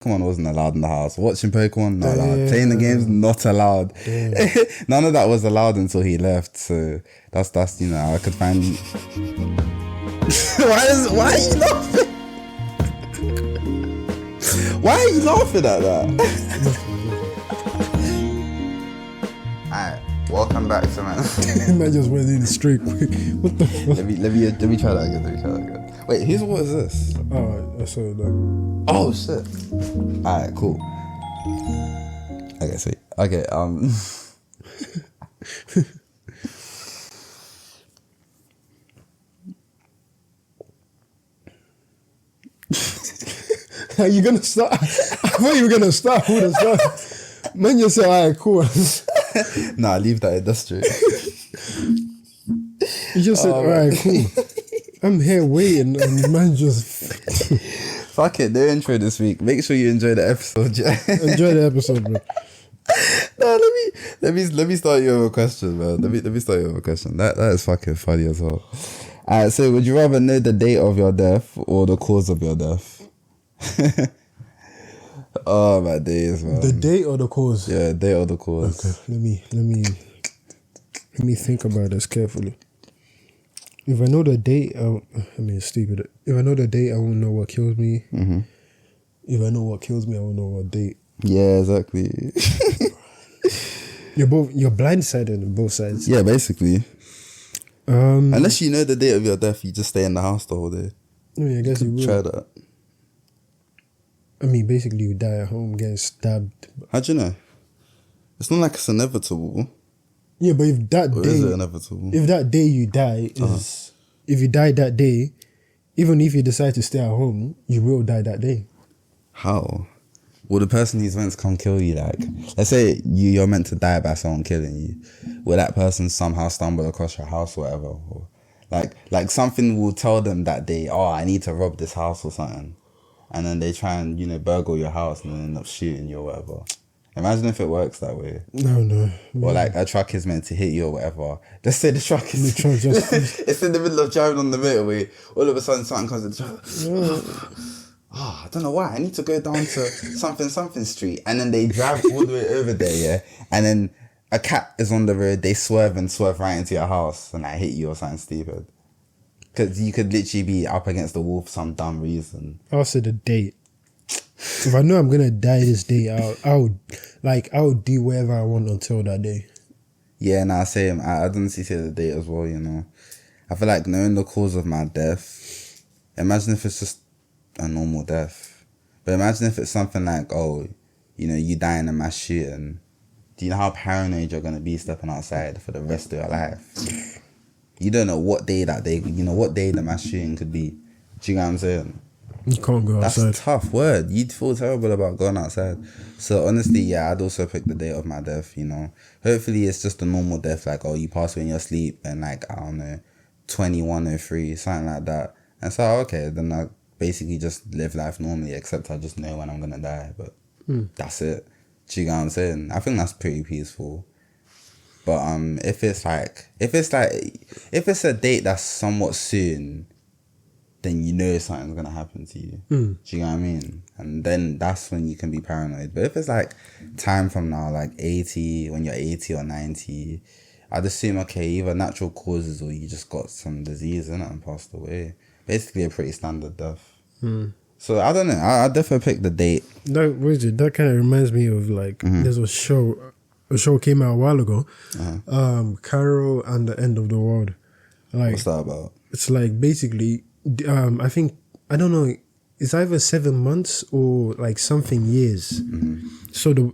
Pokemon wasn't allowed in the house. Watching Pokemon, not allowed. Playing the games, not allowed. None of that was allowed until he left. So that's I could find. Why are you laughing? Why are you laughing at that? Alright, welcome back to man. Man just went in straight quick. What the fuck? Let me try that again. Wait, what is this? Oh, I saw that. Oh shit. Alright, cool. Okay, sweet. Okay, Are you gonna start? I thought you were gonna start with a start. Man just said, alright, cool. Nah, leave that. That's true. You just said, alright, cool. I'm here waiting, and man just fuck it. No intro this week. Make sure you enjoy the episode. Yeah. Enjoy the episode, bro. No, let me start you with a question, man. Let me start you with a question. That is fucking funny as well. Alright, so would you rather know the date of your death or the cause of your death? Oh my days, man. The date or the cause? Yeah, date or the cause. Okay, let me think about this carefully. If I know the date, it's stupid. If I know the date, I won't know what kills me. Mm-hmm. If I know what kills me, I won't know what date. Yeah, exactly. You're blindsided on both sides. Yeah, basically. Unless you know the date of your death, you just stay in the house the whole day. I mean, I guess you would. Try that. I mean, basically, you die at home, get stabbed. How'd you know? It's not like it's inevitable. Yeah, but if that or day, is it inevitable? If that day you die is, if you die that day, even if you decide to stay at home, you will die that day. How? Will the person who's meant to come kill you, like, let's say you're meant to die by someone killing you, will that person somehow stumble across your house or whatever? Or like something will tell them that day, I need to rob this house or something. And then they try and, burgle your house and then end up shooting you or whatever. Imagine if it works that way. No. Or like a truck is meant to hit you or whatever. Let's say the truck is... it's in the middle of driving on the motorway. All of a sudden something comes in the truck. I don't know why. I need to go down to something street. And then they drive all the way over there, yeah? And then a cat is on the road. They swerve right into your house and hit you or something stupid. Because you could literally be up against the wall for some dumb reason. Also the date. If I know I'm gonna die this day, I would do whatever I want until that day. Yeah, same. I honestly say the date as well. I feel like knowing the cause of my death. Imagine if it's just a normal death, but imagine if it's something like, you die in a mass shooting. Do you know how paranoid you're gonna be stepping outside for the rest of your life? You don't know what day what day the mass shooting could be. Do you know what I'm saying? You can't go outside. That's a tough word. You'd feel terrible about going outside. So honestly, yeah, I'd also pick the day of my death, Hopefully it's just a normal death, like, you pass away in your sleep and 21:03, something like that. And so, okay, then I basically just live life normally, except I just know when I'm going to die. But that's it. Do you know what I'm saying? I think that's pretty peaceful. But if it's a date that's somewhat soon, then something's gonna happen to you. Do you know what I mean? And then that's when you can be paranoid. But if it's like time from now, like 80, when you're 80 or 90, I'd assume either natural causes or you just got some disease in it and passed away. Basically a pretty standard death. So I don't know. I'd definitely pick the date. That kind of reminds me of there's a show. A show came out a while ago, Carol and the End of the World. What's that about? It's basically, I think, I don't know, it's either 7 months or something years. So the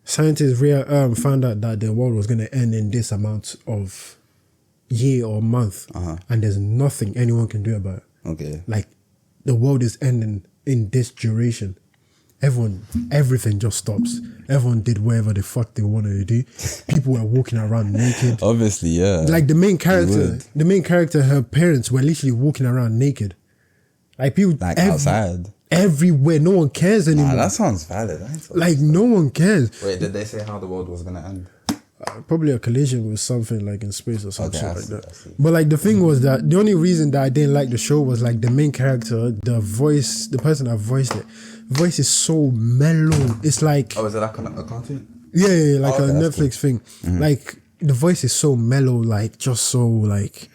scientists found out that the world was going to end in this amount of year or month, and there's nothing anyone can do about it. Okay. The world is ending in this duration. Everything just stops. Everyone did whatever the fuck they wanted to do. People were walking around naked. Obviously, yeah. The main character, her parents were literally walking around naked. People outside. Everywhere. No one cares anymore. That sounds valid. No one cares. Wait, did they say how the world was gonna end? Probably a collision with something in space or something like that. But the thing was that the only reason that I didn't like the show was the main character, the person that voiced it, voice is so mellow. It's like Oh, is it like a cartoon? yeah, like Oh, okay, a that's Netflix thing. Like the voice is so mellow, like just so like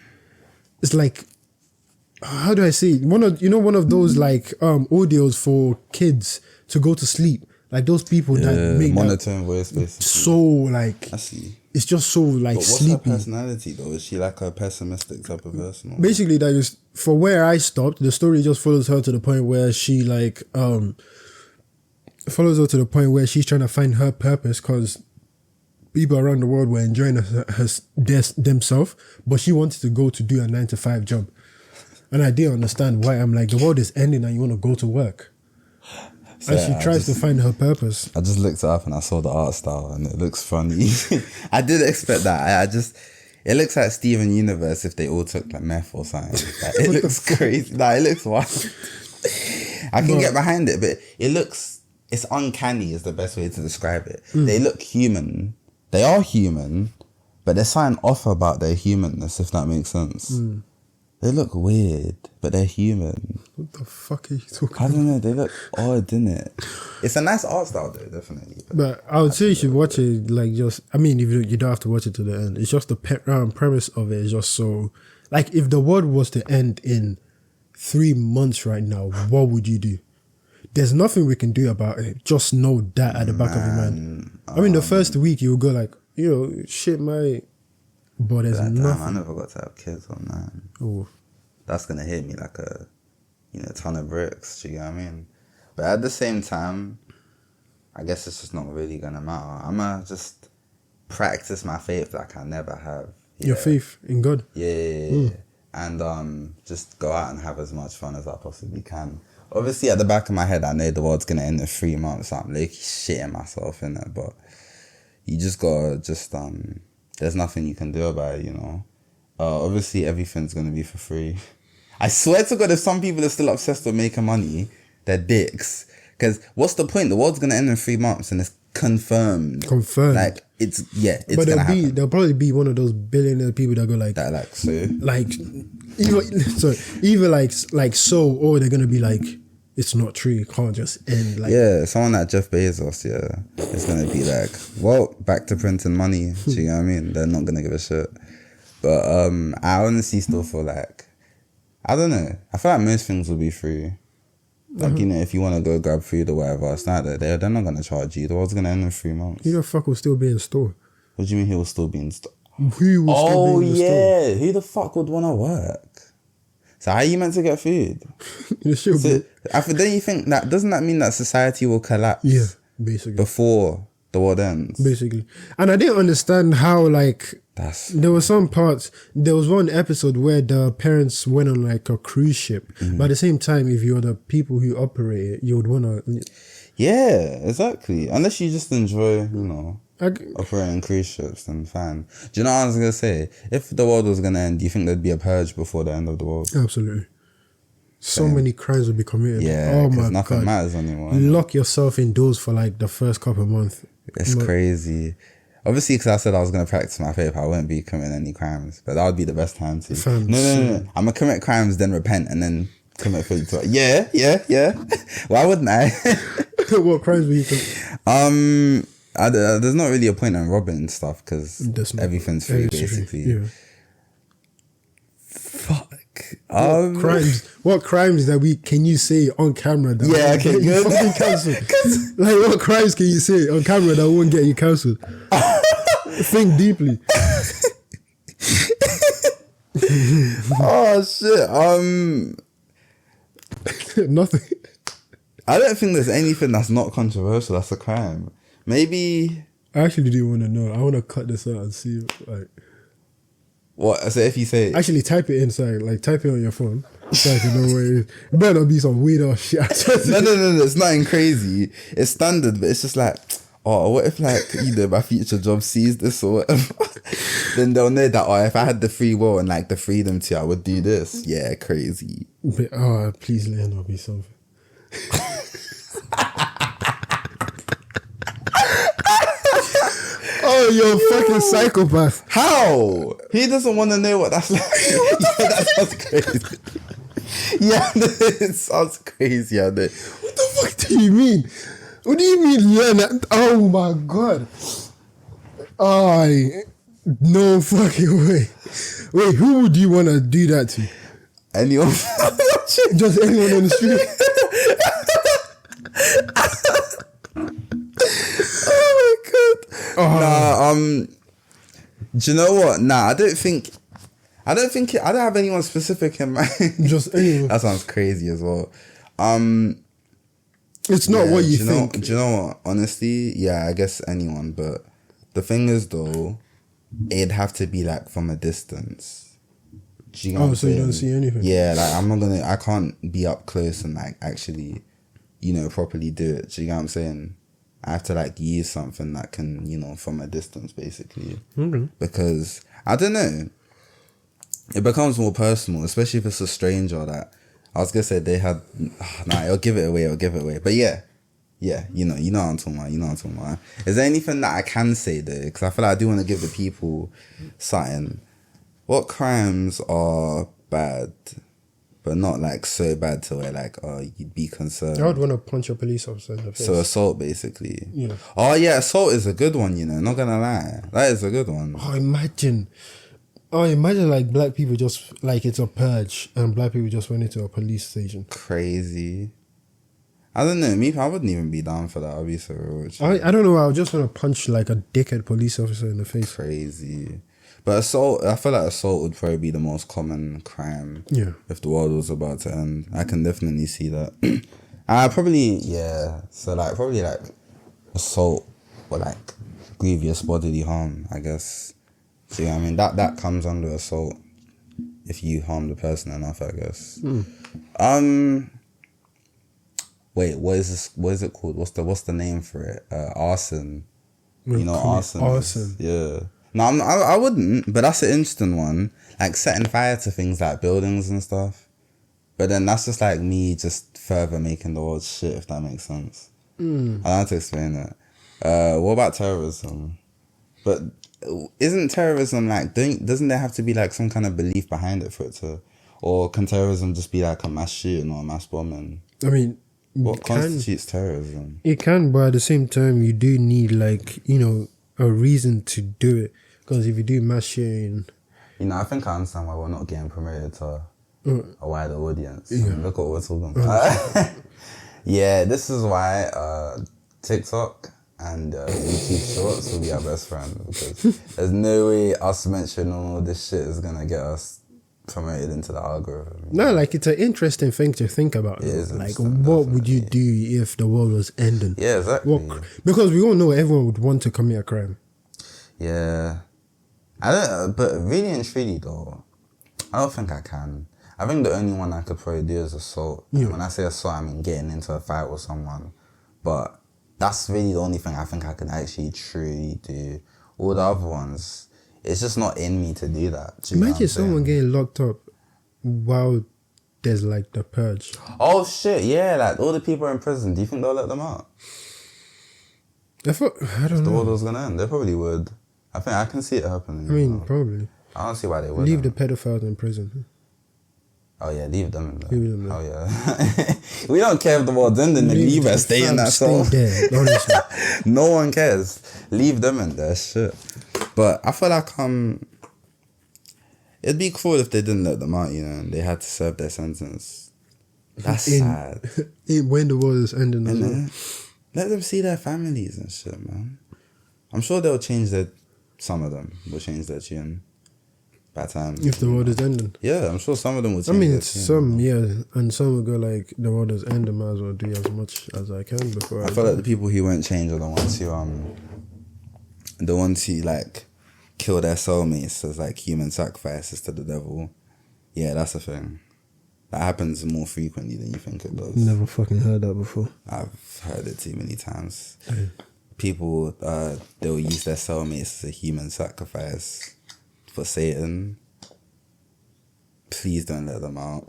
it's like how do I say it? One of those like audios for kids to go to sleep. Like those people that make monotone voice, basically. So like I see. it's just so like But what's sleepy. her personality though? Is she like a pessimistic type of person? Or? Basically, that is for where I stopped. The story just follows her to the point where she like follows her to the point where she's trying to find her purpose because people around the world were enjoying themselves, but she wanted to go to do a 9-to-5 job. And I didn't understand why. I'm like, the world is ending and you want to go to work. So and she tries to find her purpose. I just looked it up and I saw the art style and it looks funny. I didn't expect that. It looks like Steven Universe if they all took like meth or something. Like, it looks crazy. Like, it looks wild. I can get behind it, but it's uncanny is the best way to describe it. They look human. They are human, but there's something off about their humanness, if that makes sense. They look weird, but they're human. What the fuck are you talking about? I don't know, they look odd, innit? It's a nice art style though, definitely. But I would say you should watch it, like just, I mean, if you don't have to watch it to the end. It's just the premise of it is just so, like if the world was to end in 3 months right now, what would you do? There's nothing we can do about it. Just know that at the back of your mind. I mean, the first week you will go like, shit, but there's nothing. I never got to have kids on that. Oh. That's gonna hit me like a ton of bricks. Do you get what I mean? But at the same time, I guess it's just not really gonna matter. I'ma just practice my faith like I never have. Yeah. Your faith in God. Yeah. And just go out and have as much fun as I possibly can. Obviously, at the back of my head, I know the world's gonna end in 3 months. So I'm like shitting myself in it, but you just gotta there's nothing you can do about it, Obviously, everything's gonna be for free. I swear to God, if some people are still obsessed with making money, they're dicks. Because what's the point? The world's gonna end in 3 months, and it's confirmed. Like it's but gonna happen. There'll probably be one of those billionaire people that go like that, like so, like either like so, or they're gonna be like, it's not true. It can't just end. Like someone like Jeff Bezos, it's gonna be like, well, back to printing money. Do you know what I mean? They're not gonna give a shit. But I honestly still feel like, I don't know. I feel like most things will be free. Like, if you want to go grab food or whatever, it's not that they're not going to charge you. The world's going to end in 3 months. Who the fuck will still be in store? What do you mean he will still be in store? Who will still be in store? Oh, yeah. Who the fuck would want to work? So how are you meant to get food? Don't you think that, doesn't that mean that society will collapse? Yeah, basically. Before the world ends? Basically. And I didn't understand how, like, there were some parts, there was one episode where the parents went on like a cruise ship. But at the same time, if you're the people who operate it, you would want to... Yeah, exactly. Unless you just enjoy, operating cruise ships, then fine. Do you know what I was going to say? If the world was going to end, do you think there'd be a purge before the end of the world? Absolutely. So many crimes would be committed. Yeah, because nothing matters anymore. Lock yourself indoors for like the first couple of months. It's crazy. Obviously, because I said I was going to practice my faith, I wouldn't be committing any crimes. But that would be the best time to. No. I'm going to commit crimes, then repent, and then commit fully to it. Yeah. Why wouldn't I? What crimes were you thinking? There's not really a point in robbing stuff because everything's free, basically. Yeah. Fuck. What crimes can you say on camera that won't get you fucking cancelled? Like, what crimes can you say on camera that won't get you cancelled? Think deeply. Oh shit. Nothing. I don't think there's anything that's not controversial that's a crime. Maybe I actually do want to know. I want to cut this out and see like what. So if you say actually type it inside, like type it on your phone so I can know where it is. It better not be some weird ass shit. No, it's nothing crazy. It's standard, but it's just like, oh, what if like my future job sees this or whatever? Then they'll know that if I had the free will and like the freedom to, I would do this. Yeah, crazy. But please let it not be something. Oh, you're a fucking psychopath. How? He doesn't want to know what that's like. Yeah, that sounds crazy. Yeah, it sounds crazy. Yeah, what the fuck? do you mean? What do you mean learn that? Oh my god. No fucking way. Wait, who would you want to do that to? Anyone. Just anyone on the street. Oh my god. Nah, do you know what? Nah, I don't have anyone specific in mind. Just anyone. That sounds crazy as well. It's not what you think. Do you know what? Honestly, yeah, I guess anyone. But the thing is, though, it'd have to be like from a distance. Do you know what I'm so you saying? don't see anything? Yeah, like I can't be up close and like actually, properly do it. Do you know what I'm saying? I have to like use something that can, from a distance, basically. Okay. Because I don't know, it becomes more personal, especially if it's a stranger that. I was gonna say they had. It'll give it away. But yeah, you know what I'm talking about. Is there anything that I can say though? Because I feel like I do want to give the people something. What crimes are bad, but not like so bad to where like you'd be concerned? I would want to punch a police officer in the face. So assault, basically. Yeah. Oh yeah, assault is a good one. Not gonna lie, that is a good one. Imagine like black people just like it's a purge and black people just went into a police station. Crazy. I don't know. Me, I wouldn't even be down for that. I'll be so real. I don't know. I would just want to punch like a dickhead police officer in the face. Crazy. But assault, I feel like assault would probably be the most common crime. Yeah. If the world was about to end, I can definitely see that. So like probably like assault or like grievous bodily harm, I guess. So yeah, I mean that comes under assault if you harm the person enough, I guess. Wait, what is it called? What's the name for it? Arson. Arson. Arson. Yeah. No, I wouldn't, but that's an interesting one. Like setting fire to things like buildings and stuff. But then that's just like me just further making the world shit, if that makes sense. I don't know how to explain it. What about terrorism? But isn't terrorism like, doesn't there have to be like some kind of belief behind it for it to, or can terrorism just be like a mass shooting or a mass bombing? I mean, what constitutes terrorism? It can, but at the same time, you do need like, a reason to do it. Because if you do mass shooting... I think I understand why we're not getting promoted to a wider audience. Yeah. I mean, look what we're talking about. Yeah, this is why TikTok and YouTube Shorts will be our best friend. Because there's no way us mentioning all this shit is going to get us promoted into the algorithm. No, like it's an interesting thing to think about. It is like, what would you do if the world was ending? Yeah, exactly. Because we all know everyone would want to commit a crime. Yeah. But really and truly though, I don't think I can. I think the only one I could probably do is assault. Yeah. When I say assault, I mean getting into a fight with someone. But that's really the only thing I think I can actually truly do. All the other ones, it's just not in me to do that. Imagine someone getting locked up while there's like the purge. Oh shit, yeah, like all the people in prison, do you think they'll let them out? I don't know. If the world was gonna end, they probably would. I think I can see it happening. I mean, probably. I don't see why they wouldn't. Leave the pedophiles in prison. Oh yeah, leave them in there. Leave them there. Oh yeah. We don't care if the world's ending, leave us, stay in that cell. Stay there, honestly. No one cares. Leave them in there, shit. But I feel like it'd be cool if they didn't let them out, and they had to serve their sentence. That's sad. When the world is ending as well. Let them see their families and shit, man. I'm sure they'll change some of them will change their tune by time. If the world is ending. Yeah, I'm sure some of them will change their tune. Some, yeah, and some will go like, the world is ending, might as well do as much as I can before I feel like the people who won't change are the ones who like kill their soulmates as like human sacrifices to the devil. Yeah, that's a thing. That happens more frequently than you think it does. Never fucking heard that before. I've heard it too many times. People, they'll use their soulmates as a human sacrifice for Satan. Please don't let them out.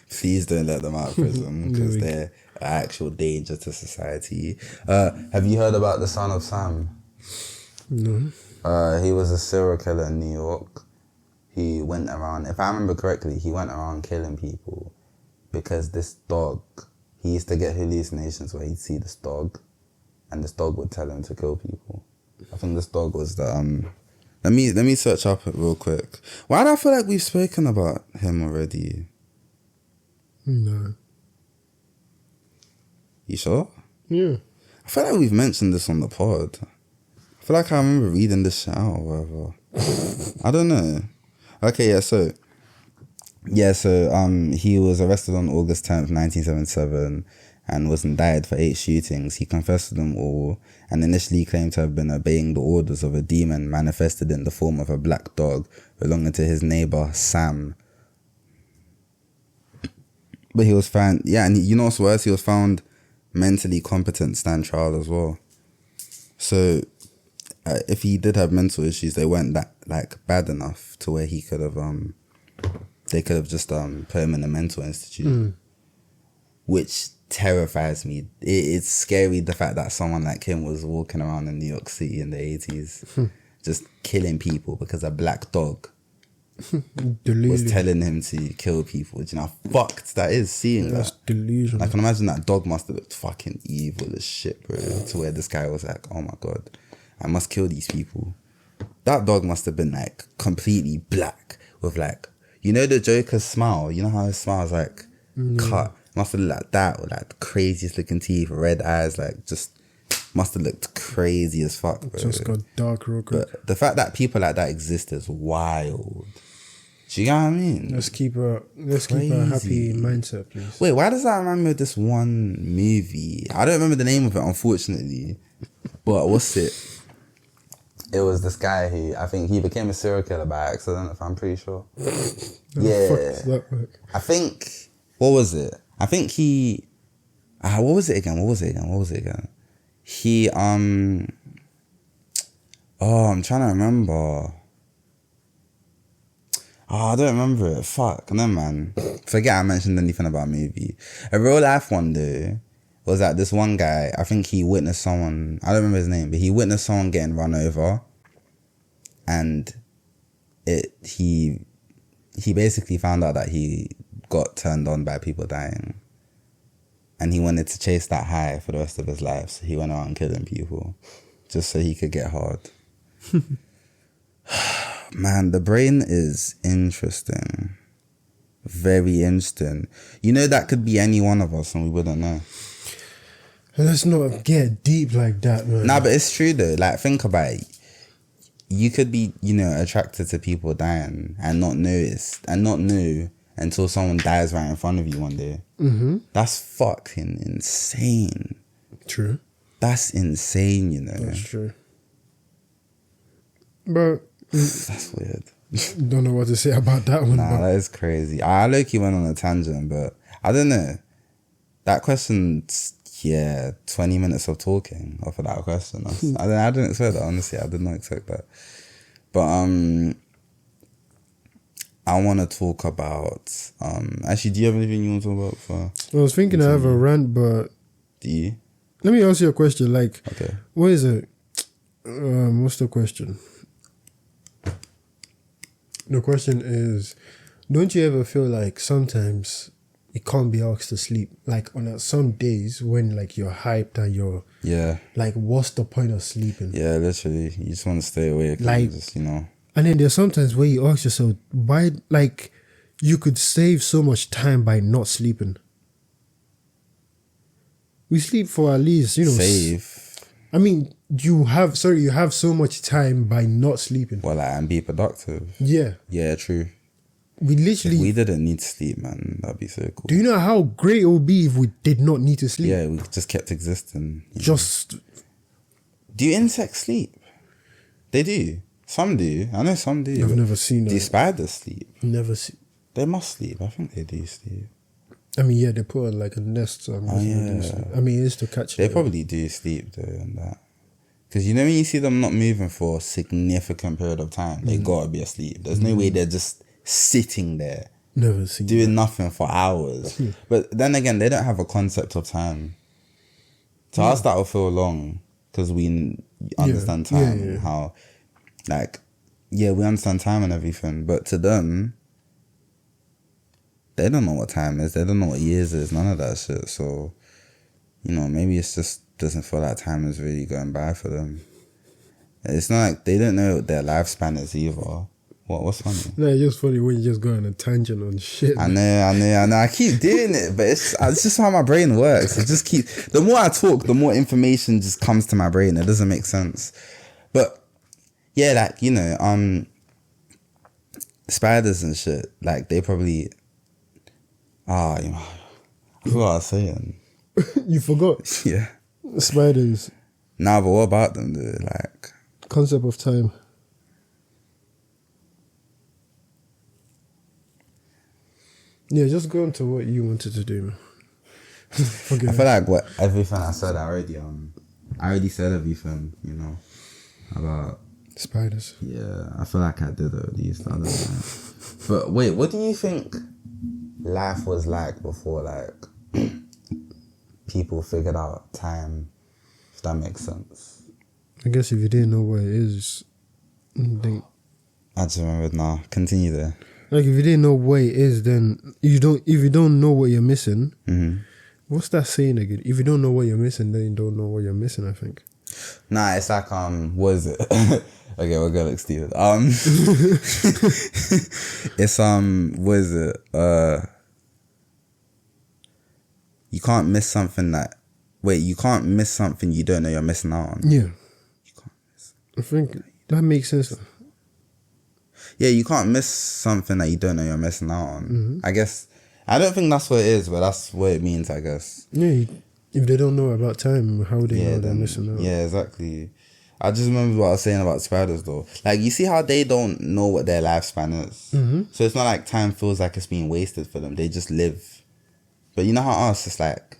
Please don't let them out of prison because they're an actual danger to society. Have you heard about the son of Sam? No. He was a serial killer in New York. He went around, if I remember correctly, he went around killing people because this dog he used to get hallucinations where he'd see this dog, and this dog would tell him to kill people. I think this dog was the Let me search up it real quick. Why do I feel like we've spoken about him already? No. You sure? Yeah. I feel like we've mentioned this on the pod. I feel like I remember reading this shit out or whatever. I don't know. Okay, so he was arrested on August 10th, 1977 and was indicted for 8 shootings. He confessed to them all and initially claimed to have been obeying the orders of a demon manifested in the form of a black dog belonging to his neighbor, Sam. But he was found, and you know what's worse? He was found mentally competent to stand trial as well. So, if he did have mental issues, they weren't that, bad enough to where he could have, they could have just put him in a mental institute. Which terrifies me. It's scary, the fact that someone like him was walking around in New York City in the 80s just killing people because a black dog was telling him to kill people. Do you know how fucked that is, seeing That's that? delusional. I can imagine that dog must have looked fucking evil as shit, bro, to where this guy was like, oh my God, I must kill these people. That dog must have been completely black with you know the Joker's smile? You know how his smile's cut? Must have looked like that, with the craziest looking teeth, red eyes, just must have looked crazy as fuck, bro. Just got dark real quick. But the fact that people like that exist is wild. Do you get what I mean? Let's keep a happy mindset, please. Wait, why does that remind me of this one movie? I don't remember the name of it, unfortunately. But what's it? It was this guy who, I think he became a serial killer by accident, if I'm pretty sure. I think, what was it? I think he, what was it again? He, I'm trying to remember. I don't remember it. Fuck, no man. Forget I mentioned anything about a movie. A real life one though, was that this one guy, I think he witnessed someone, I don't remember his name, but he witnessed someone getting run over. And he basically found out that he got turned on by people dying. And he wanted to chase that high for the rest of his life. So he went around killing people just so he could get hard. Man, the brain is interesting. Very interesting. You know, that could be any one of us and we wouldn't know. Let's not get deep like that, man. Nah, but it's true though. Think about it. You could be, attracted to people dying and not notice and not know until someone dies right in front of you one day. Mm-hmm. That's fucking insane. True. That's insane, That's true. But that's weird. Don't know what to say about that one. Nah, that is crazy. I low-key went on a tangent, but I don't know. That question, 20 minutes of talking off of that question. I didn't expect that, honestly. I did not expect that. But I want to talk about... actually, do you have anything you want to talk about? I was thinking I have a rant, but... Do you? Let me ask you a question. Okay. What is it? What's the question? The question is, don't you ever feel like sometimes you can't be asked to sleep? On some days when you're hyped and you're... Yeah. What's the point of sleeping? Yeah, literally. You just want to stay awake. Just, And then there's sometimes where you ask yourself, why, you could save so much time by not sleeping. We sleep for at least, Save? I mean, you have so much time by not sleeping. Well, and be productive. Yeah. Yeah, true. We literally... If we didn't need to sleep, man, that'd be so cool. Do you know how great it would be if we did not need to sleep? Yeah, we just kept existing. Do insects sleep? They do. Some do. I know some do. I've never seen Do spiders sleep? Never seen. They must sleep. I think they do sleep. I mean, yeah, they put a nest. So I mean, it's to catch They probably do sleep though, and that. Because when you see them not moving for a significant period of time, they gotta be asleep. There's no way they're just sitting there. Never seen doing nothing for hours. But then again, they don't have a concept of time. To us, that will feel long because we understand time and how, we understand time and everything. But to them, they don't know what time is. They don't know what years is. None of that shit. So, you know, maybe it's just doesn't feel like time is really going by for them. It's not like they don't know what their lifespan is either. What's funny? No, it's just funny when you just go on a tangent on shit. I know. I keep doing it, but it's just how my brain works. It just the more I talk, the more information just comes to my brain. It doesn't make sense. But yeah, like, you know, spiders and shit, like they probably, you know, I forgot what I was saying. You forgot? Yeah. Spiders. Nah, but what about them, dude? Like, concept of time. Yeah, just go into what you wanted to do, man. I feel like everything I said I already said everything, you know, about spiders. Yeah, I feel like I did at least. I don't know. But wait, what do you think life was like before, like, people figured out time, if that makes sense? I guess if you didn't know what it is, then... I just remembered now. Continue there. Like, if you didn't know what it is, then if you don't know what you're missing, what's that saying again? If you don't know what you're missing, then you don't know what you're missing, I think. Nah, it's like, what is it? Okay, we're gonna look stupid. It's, what is it? You can't miss something you can't miss something you don't know you're missing out on. Yeah. You can't miss. I think that makes sense. Yeah, you can't miss something that you don't know you're missing out on. I guess, I don't think that's what it is, but that's what it means, I guess. Yeah, if they don't know about time, how would they know they're missing out? Yeah, exactly. I just remember what I was saying about spiders, though. Like, you see how they don't know what their lifespan is? So it's not like time feels like it's being wasted for them. They just live. But you know how us, it's like,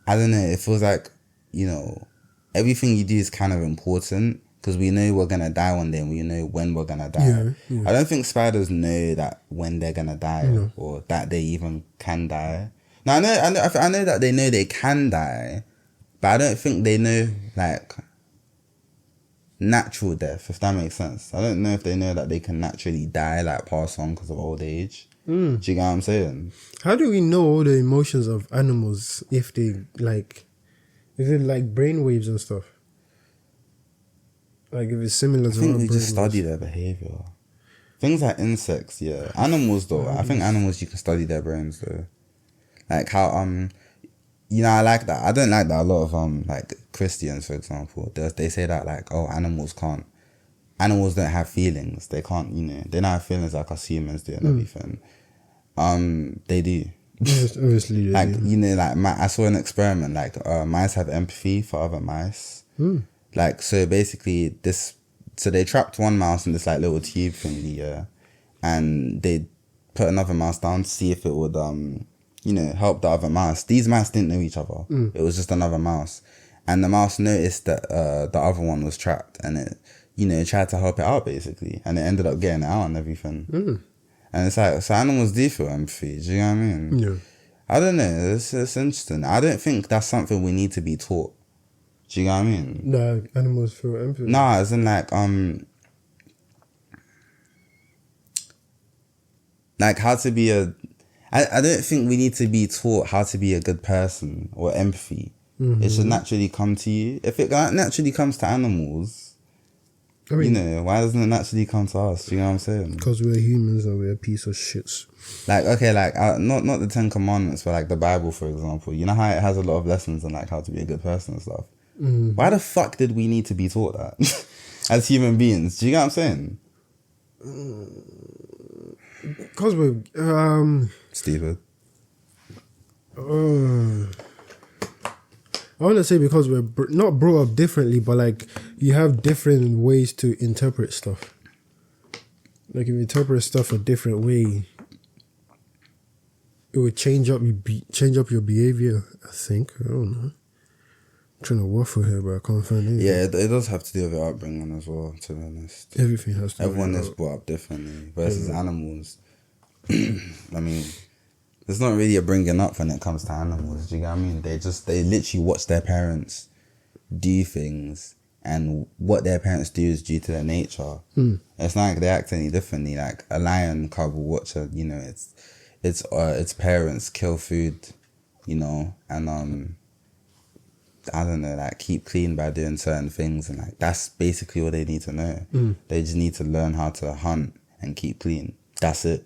I don't know, it feels like, you know, everything you do is kind of important. Because we know we're going to die one day and we know when we're going to die. Yeah. I don't think spiders know that when they're going to die or that they even can die. Now, I know that they know they can die, but I don't think they know, like, natural death, if that makes sense. I don't know if they know that they can naturally die, like, pass on because of old age. Do you get what I'm saying? How do we know all the emotions of animals if they, like, is it like brainwaves and stuff? Like, if it's similar to I think we just study their behavior. Things like insects, yeah. Animals, though. I think animals, you can study their brains, though. Like how, you know, I like that. I don't like that a lot of, like, Christians, for example. They say that, like, oh, animals don't have feelings. They can't, you know, they don't have feelings like us humans do and everything. They do. Obviously, they like, do. You know, like, I saw an experiment, like, mice have empathy for other mice. Like, so basically so they trapped one mouse in this, like, little tube thingy, yeah, and they put another mouse down to see if it would, you know, help the other mouse. These mice didn't know each other. It was just another mouse. And the mouse noticed that the other one was trapped and it, you know, tried to help it out, basically. And it ended up getting it out and everything. And it's like, so animals do feel empathy. Do you know what I mean? Yeah. I don't know. It's interesting. I don't think that's something we need to be taught. Do you know what I mean? No, animals feel empathy. Nah, as in like how to be I don't think we need to be taught how to be a good person or empathy. It should naturally come to you. If it naturally comes to animals, I mean, you know, why doesn't it naturally come to us? Do you know what I'm saying? Because we're humans and we're a piece of shits. Like, okay, like, not the 10 Commandments, but like the Bible, for example. You know how it has a lot of lessons on like how to be a good person and stuff? Why the fuck did we need to be taught that as human beings? Do you get what I'm saying? Because we're stupid. I want to say because we're not brought up differently, but like you have different ways to interpret stuff. Like if you interpret stuff a different way, it would change up your behavior. I think, I don't know. I'm trying to waffle here, but I can't find anything. Yeah, it does have to do with upbringing as well, to be honest. Everything has to. Everyone is brought up differently versus animals. I mean, there's not really a bringing up when it comes to animals. Do you get what I mean? They literally watch their parents do things, and what their parents do is due to their nature. It's not like they act any differently. Like a lion cub will watch its parents kill food, you know, and I don't know, like keep clean by doing certain things, and like that's basically all they need to know. They just need to learn how to hunt and keep clean. That's it.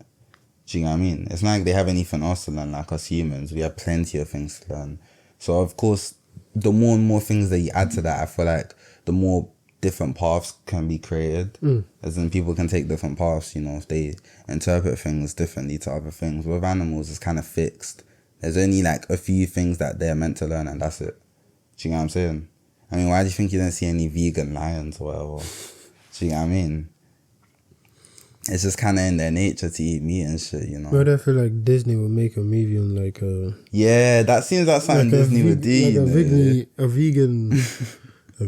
Do you know what I mean? It's not like they have anything else to learn. Like us humans, we have plenty of things to learn. So of course, the more and more things that you add to that, I feel like the more different paths can be created. As in, people can take different paths, you know, if they interpret things differently to other things. With animals, it's kind of fixed. There's only like a few things that they're meant to learn, and that's it. Do you know what I'm saying? I mean, why do you think you don't see any vegan lions or whatever? Do you know what I mean? It's just kind of in their nature to eat meat and shit, you know? But I feel like Disney would make a movie on like a... Yeah, that seems like something like Disney would do, like a vegan... a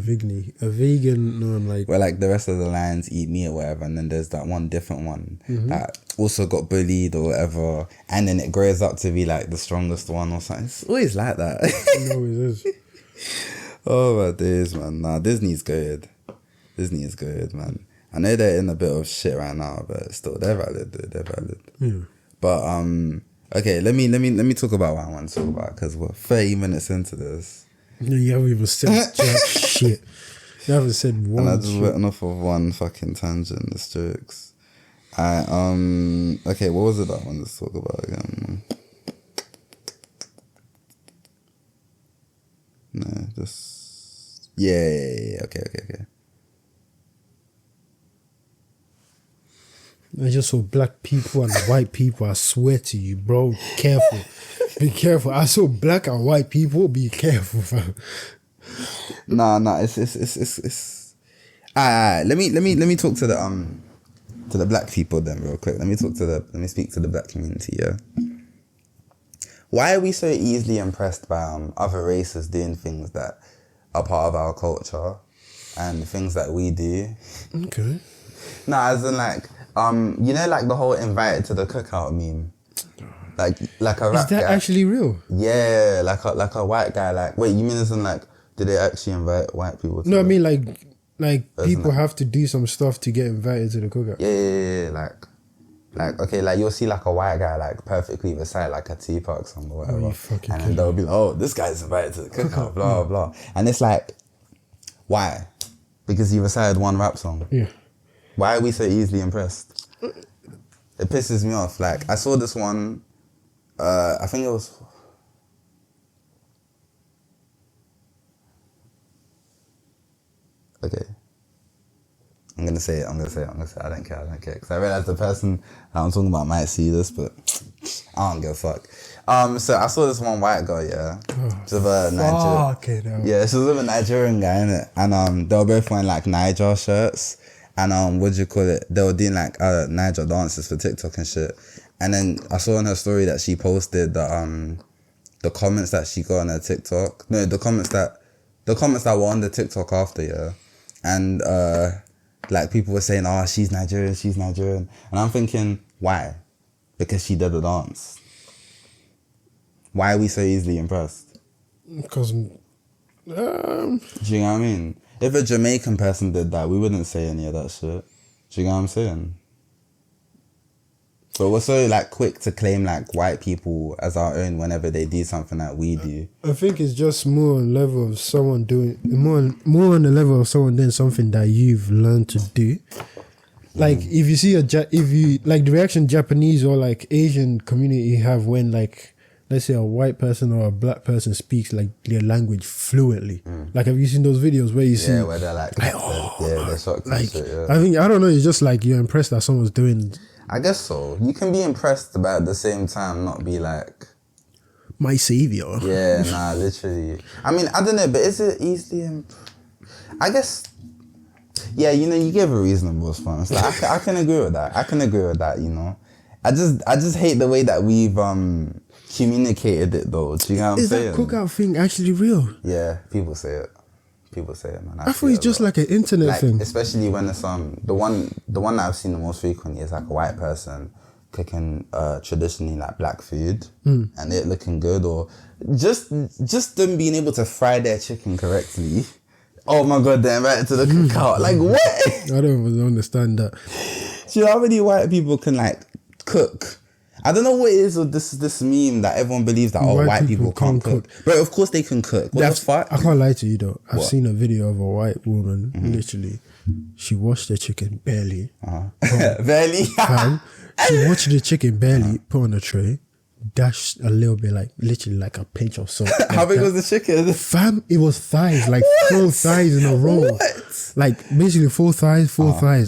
vegan, like... Where like the rest of the lions eat meat or whatever, and then there's that one different one that also got bullied or whatever, and then it grows up to be like the strongest one or something. It's always like that. It always is. Oh my days, man. Nah, Disney's good. Disney is good, man. I know they're in a bit of shit right now, but still, they're valid, dude. They're valid. Yeah. But okay, let me talk about what I want to talk about, because we're 30 minutes into this. You haven't even said jack shit. You haven't said one. And I just went off of one fucking tangent. The jokes. Okay, what was it that I wanted to talk about again? No, just yeah. Okay. I just saw black people and white people. I swear to you, bro. Careful. Be careful. I saw black and white people. Be careful, fam. Nah. It's. Let me talk to the black people then real quick. Let me speak to the black community. Yeah. Why are we so easily impressed by other races doing things that are part of our culture and things that we do? Okay. Nah, as in like, you know, like the whole invited to the cookout meme? Like a rap Is that guy. actually real? Yeah, like a white guy. Like, wait, you mean as in like, did they actually invite white people to No, I mean like people like, have to do some stuff to get invited to the cookout. Yeah, like, okay, like you'll see like a white guy like perfectly recite like a Tupac song or whatever. Oh, you fucking and then they'll be like, oh, this guy's invited to the cookout, blah, blah. And it's like, why? Because he recited one rap song. Yeah. Why are we so easily impressed? It pisses me off. Like, I saw this one, I think it was... Okay. I'm gonna say it. I don't care. Because I realize the person that I'm talking about might see this, but I don't give a fuck. So I saw this one white girl, yeah. She was a Nigerian. Yeah, she was with a Nigerian guy, innit? And they were both wearing like Niger shirts. And what do you call it? They were doing like Niger dances for TikTok and shit. And then I saw on her story that she posted the comments that she got on her TikTok. No, the comments that were on the TikTok after, yeah. And like people were saying, oh, she's Nigerian. And I'm thinking, why? Because she did a dance. Why are we so easily impressed? Because do you know what I mean? If a Jamaican person did that, we wouldn't say any of that shit. Do you know what I'm saying? But we're so like quick to claim like white people as our own whenever they do something that we do. I think it's just more on the level of someone doing more on the level of someone doing something that you've learned to do. Like if you see if you like the reaction Japanese or like Asian community have when like let's say a white person or a black person speaks like their language fluently. Like have you seen those videos where you see where they're like they're shocked like, and shit, yeah. I don't know, it's just like you're impressed that someone's doing. I guess so. You can be impressed, but at the same time not be like my savior. Yeah, nah, literally. I mean, I don't know, but is it easily I guess, yeah, you know, you give a reasonable response. Like, I can agree with that. You know, I just hate the way that we've communicated it though. Do you know what I'm saying? Is that cookout thing actually real? Yeah, people say it, man. I thought it's just like an internet thing. Especially when it's the one that I've seen the most frequently is like a white person cooking traditionally like black food and it looking good, or just them being able to fry their chicken correctly. Oh my god, they're invited to the cookout. Like what? I don't even understand that. Do you know how many white people can like cook I don't know what it is with this meme that everyone believes that white people can't cook. Bro, of course they can cook. What the fuck? I can't lie to you though. I've seen a video of a white woman, literally, she washed the chicken barely. Barely? She watched the chicken barely, put on a tray, dashed a little bit, like literally like a pinch of salt. How big was the chicken? Fam, it was thighs, like 4 thighs in a row. What? Like basically 4 thighs,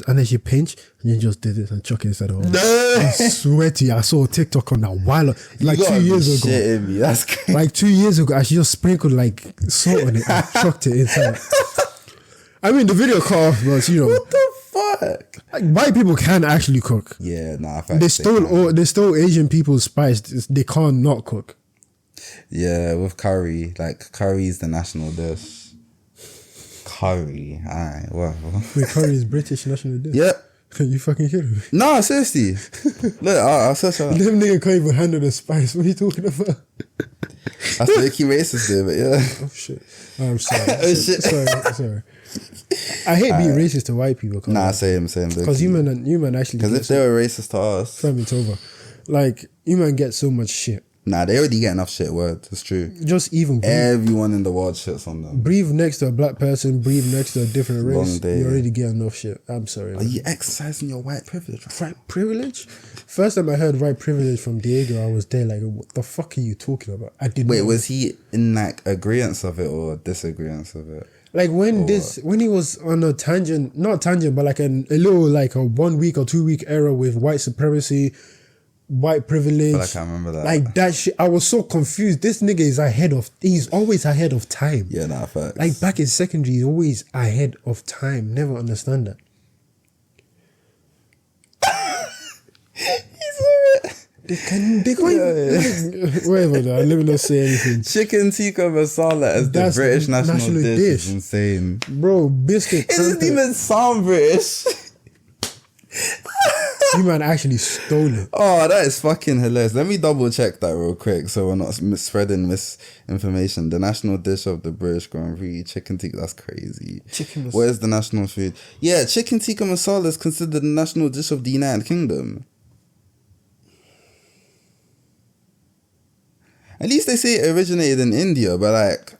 and then she pinched and then just did this and chuck it inside the oven. No! I swear to you, I saw a TikTok on that while, like 2 years ago. Shitting me. That's crazy. Like 2 years ago, and she just sprinkled like salt on it and chucked it inside. I mean, the video cut off, but you know. What the fuck? Like, white people can actually cook. Yeah, nah. They stole Asian people's spice. They can't not cook. Yeah, with curry. Like, curry is the national dish. Curry. Aye, whatever. Wait, curry is British national dish? Yep. You fucking kidding me? No, seriously. Look, I'll search that. Them nigga can't even handle the spice. What are you talking about? That's the icky racist there, but yeah. Oh shit. I'm sorry. Oh shit. Sorry. I hate being racist to white people. Nah, same. Because you man actually. Because if they were racist to us, fam, it's over. Like, you man get so much shit. Nah, they already get enough shit. Word, it's true. Just even everyone in the world shits on them. Breathe next to a black person, breathe next to a different race. You already get enough shit. I'm sorry. Are you exercising your white privilege? White privilege? First time I heard white privilege from Diego, I was there like, what the fuck are you talking about? I didn't. Wait, was he in like agreeance of it or disagreeance of it? Like when he was on a tangent, not tangent, but like a little like a 1 week or 2 week era with white supremacy, white privilege. I feel like I remember that. Like that shit. I was so confused. This nigga is he's always ahead of time. Yeah, nah, facts. Like back in secondary, he's always ahead of time. Never understand that. He's alright. They can't whatever though, let me not say anything. Chicken tikka masala as the British national dish is insane. Bro, biscuit. It doesn't even sound British. You man actually stole it. Oh, that is fucking hilarious. Let me double check that real quick so we're not spreading misinformation. The national dish of the British Grand Prix, chicken tikka, that's crazy. What is the national food? Yeah, chicken tikka masala is considered the national dish of the United Kingdom. At least they say it originated in India, but like...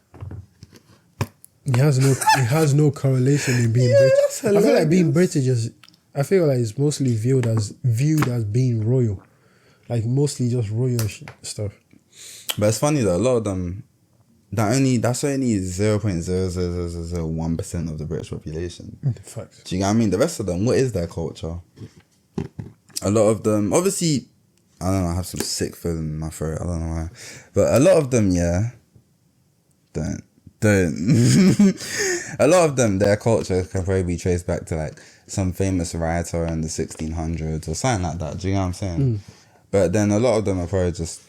It has no correlation in being British. I feel like being British is... I feel like it's mostly viewed as being royal. Like mostly just royal stuff. But it's funny though, a lot of them... That's only 0.00001% of the British population. Facts. Do you know what I mean? The rest of them, what is their culture? A lot of them... Obviously... I don't know, I have some sick food in my throat, I don't know why. But a lot of them, yeah, don't. A lot of them, their culture can probably be traced back to like some famous writer in the 1600s or something like that, do you know what I'm saying? But then a lot of them are probably just,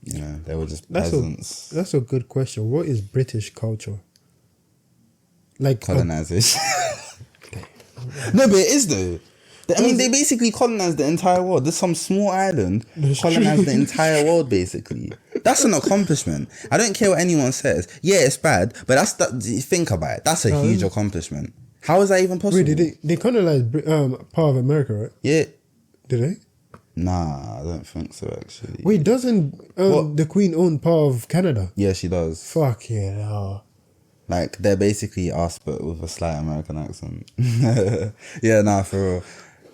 you know, they were just peasants. That's a good question. What is British culture? Like colonization. No, but it is though. I mean, they basically colonized the entire world. There's some small island colonized the entire world, basically. That's an accomplishment. I don't care what anyone says. Yeah, it's bad, but think about it. That's a huge accomplishment. How is that even possible? Wait, they colonized part of America, right? Yeah. Did they? Nah, I don't think so, actually. Wait, doesn't the Queen own part of Canada? Yeah, she does. Fuck yeah. Like, they're basically us, but with a slight American accent. Yeah, nah, for real.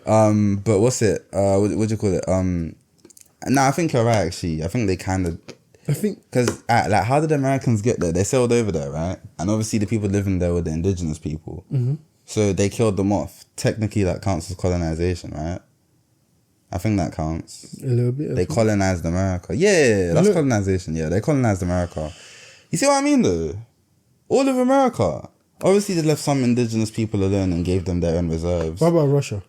But what's it? What do you call it? I think you're right. Actually, I think they kind of. Because like, how did Americans get there? They sailed over there, right? And obviously, the people living there were the indigenous people. So they killed them off. Technically, that counts as colonization, right? I think that counts. A little bit. They colonized America. Yeah, that's colonization. Yeah, they colonized America. You see what I mean, though? All of America. Obviously, they left some indigenous people alone and gave them their own reserves. What about Russia?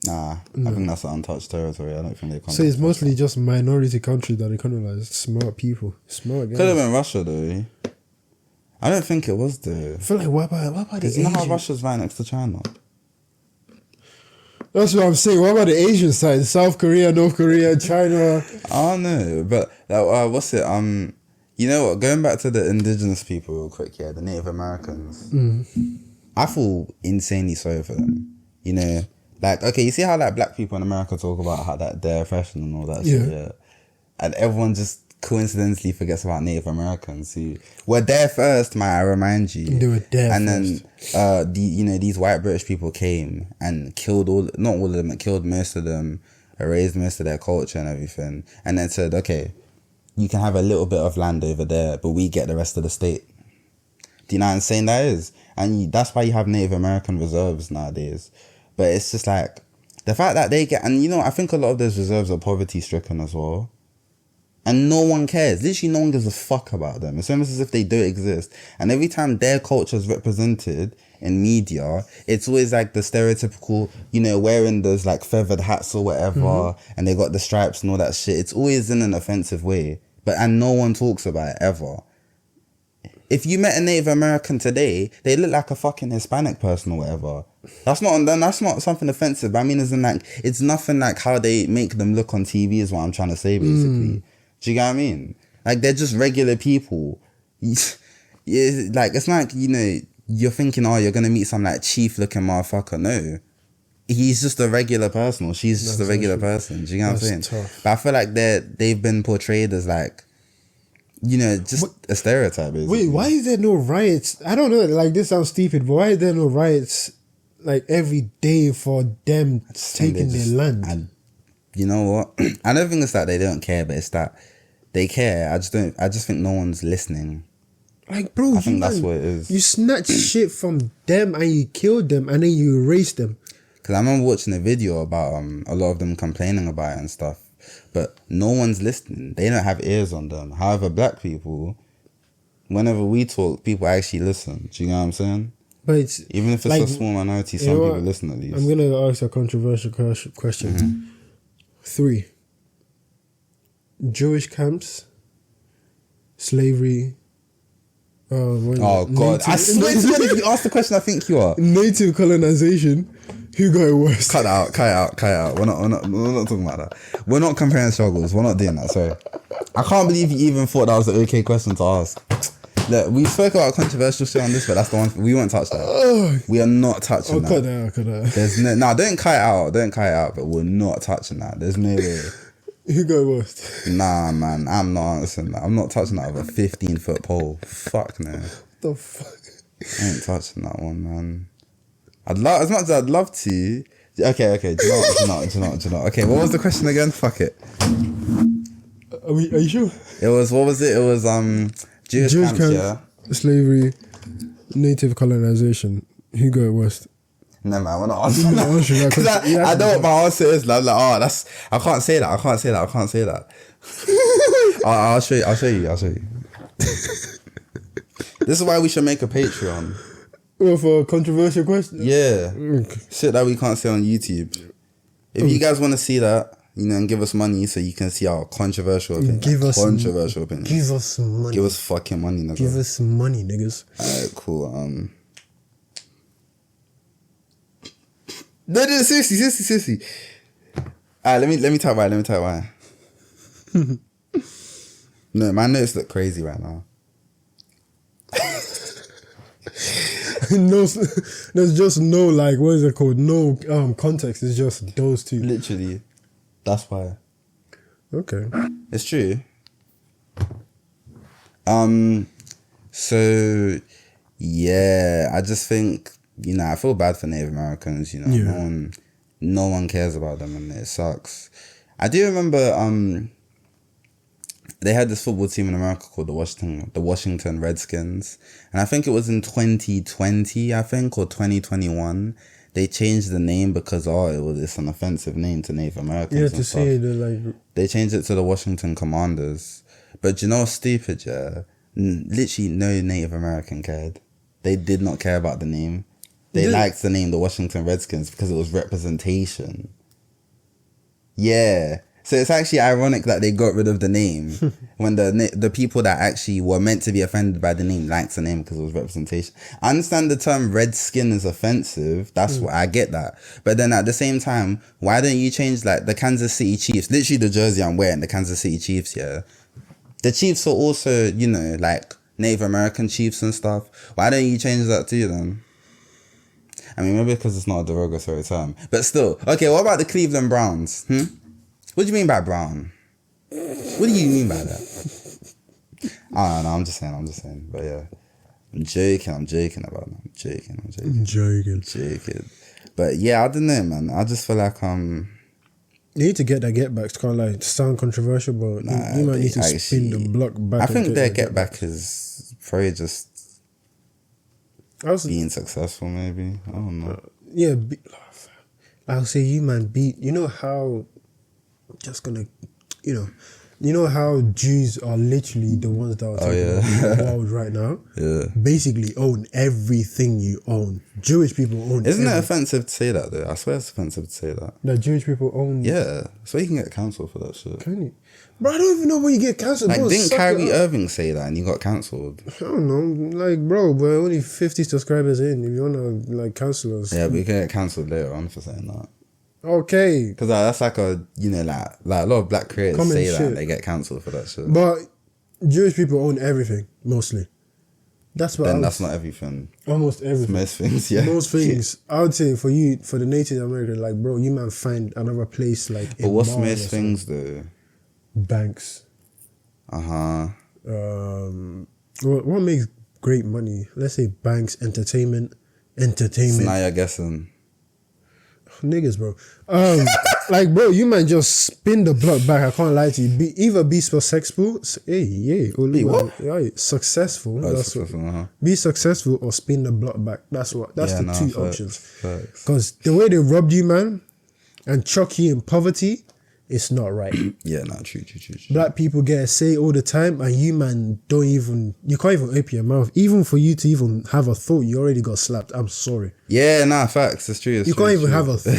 Nah, I think that's an untouched territory. I don't think they colonized. So it's mostly just minority countries that they colonized. Smart people. Smart guys. Could have been Russia, though. I don't think it was, though. I feel like, what about the Asians? You know how Russia's right next to China? That's what I'm saying. What about the Asian side? South Korea, North Korea, China? I don't know. But, what's it? You know what? Going back to the indigenous people real quick, yeah, the Native Americans. I feel insanely sorry for them. You know, Like, okay, you see how like black people in America talk about how that they're oppression and all that shit, yeah? And everyone just coincidentally forgets about Native Americans who were there first, might I remind you. They were there and first. then, these white British people came and killed not all of them, but killed most of them, erased most of their culture and everything. And then said, okay, you can have a little bit of land over there, but we get the rest of the state. Do you know how insane that is? And that's why you have Native American reserves nowadays. But it's just like, the fact that they get, and I think a lot of those reserves are poverty stricken as well. And no one cares. Literally no one gives a fuck about them. It's almost as if they don't exist. And every time their culture is represented in media, it's always like the stereotypical, wearing those like feathered hats or whatever, and they got the stripes and all that shit. It's always in an offensive way. And no one talks about it ever. If you met a Native American today, they look like a fucking Hispanic person or whatever. That's not something offensive. But I mean, it's nothing like how they make them look on TV is what I'm trying to say, basically. Do you get what I mean? Like, they're just regular people. Like, it's like, you're thinking, oh, you're going to meet some like chief looking motherfucker. No. He's just a regular person, or she's just a regular person. Do you get what I'm saying? Tough. But I feel like they've been portrayed as like, just a stereotype. Basically. Wait, why is there no riots? I don't know, like, this sounds stupid, but why is there no riots like every day for them taking their land? And you know what? I don't think it's that they don't care, but it's that they care. I just think no one's listening. Like, bro, I think that's what it is. You snatch shit from them and you killed them and then you erased them. Because I remember watching a video about a lot of them complaining about it and stuff, but no one's listening. They don't have ears on them. However, black people, whenever we talk, people actually listen. Do you know what I'm saying? But it's even if it's like, a small minority, some people listen at least. I'm gonna ask a controversial question. 3. Jewish camps, slavery. Oh God! I swear to God, if you ask the question, I think you are. Native colonization. Who got it worse? Cut it out. We're not talking about that. We're not comparing struggles. We're not doing that. Sorry. I can't believe you even thought that was an okay question to ask. Look, we spoke about controversial shit on this, but that's the one we won't touch that. We are not touching that. Cut that. There's don't cut it out. But we're not touching that. There's no way. Who got it worst? Nah, man, I'm not answering that. I'm not touching that with a 15-foot pole. Fuck no. The fuck? I ain't touching that one, man. As much as I'd love to. Okay. Do you know what? Okay, what was the question again? Fuck it. Are you sure? It was, what was it? It was Jewish camps, yeah. Slavery, native colonization. Who got it worst? No man, we're not answering that. Because I know what my answer is. I'm like, I can't say that. I'll show you. This is why we should make a Patreon. Well, for a controversial question? Yeah. Okay. Shit that we can't say on YouTube. If you guys want to see that, and give us money so you can see our controversial opinion. Give us opinion. Give us money. Give us fucking money, nigga. Give us money, niggas. Alright, cool. No, seriously. Alright, let me type why. No, my notes look crazy right now. No, there's just no, like, what is it called? No context. It's just those two. Literally. That's why. Okay. It's true. So yeah, I just think, I feel bad for Native Americans, Yeah. No one cares about them and it sucks. I do remember they had this football team in America called the Washington Redskins, and I think it was in 2020, or 2021. They changed the name because it's an offensive name to Native Americans. Yeah, to say they changed it to the Washington Commanders. But you know what's stupid, yeah? Literally no Native American cared. They did not care about the name. They liked the name the Washington Redskins because it was representation. Yeah. So it's actually ironic that they got rid of the name when the people that actually were meant to be offended by the name liked the name because it was representation. I understand the term redskin is offensive. That's what I get that. But then at the same time, why don't you change like the Kansas City Chiefs? Literally the jersey I'm wearing, the Kansas City Chiefs, yeah. The Chiefs are also, like Native American Chiefs and stuff. Why don't you change that to them? I mean, maybe because it's not a derogatory term. But still. Okay, what about the Cleveland Browns? What do you mean by brown? What do you mean by that? I don't know, I'm just saying. But yeah. I'm joking about it. I'm joking. But yeah, I don't know, man. I just feel like you need to get that get back. Can't like sound controversial, but you might need to spin the block back. I think their get back is probably just being successful, maybe. I don't know. Yeah, I'll say you man beat. You know how you know how Jews are literally the ones that are taking the world right now? Yeah. Basically own everything you own. Jewish people own Isn't it offensive to say that, though? I swear it's offensive to say that. That Jewish people own... Yeah. So you can get cancelled for that shit. Can you? Bro, I don't even know when you get cancelled. Like, didn't Kyrie Irving say that and you got cancelled? I don't know. Like, bro, we're only 50 subscribers in. If you want to, like, cancel us... Yeah, but you can get cancelled later on for saying that. Okay. Because that's like a, like a lot of black creators say that and they get cancelled for that shit. But Jewish people own everything, mostly. That's what that's not everything. Almost everything. Most things, yeah. Most things. I would say for you, for the Native American, like, bro, you might find another place like... But what's most things, though? Banks. Uh-huh. What makes great money? Let's say banks, entertainment. So now you're guessing. Niggas, bro. Like, bro, you might just spin the block back. I can't lie to you. Be successful. Successful. Be successful or spin the block back. That's the two options. Because the way they robbed you, man, and chuck you in poverty, it's not right. Yeah, no, true. Black people get a say all the time, and you, man, you can't even open your mouth. Even for you to even have a thought, you already got slapped. I'm sorry. Yeah, nah, facts. It's true. You can't even have a thought.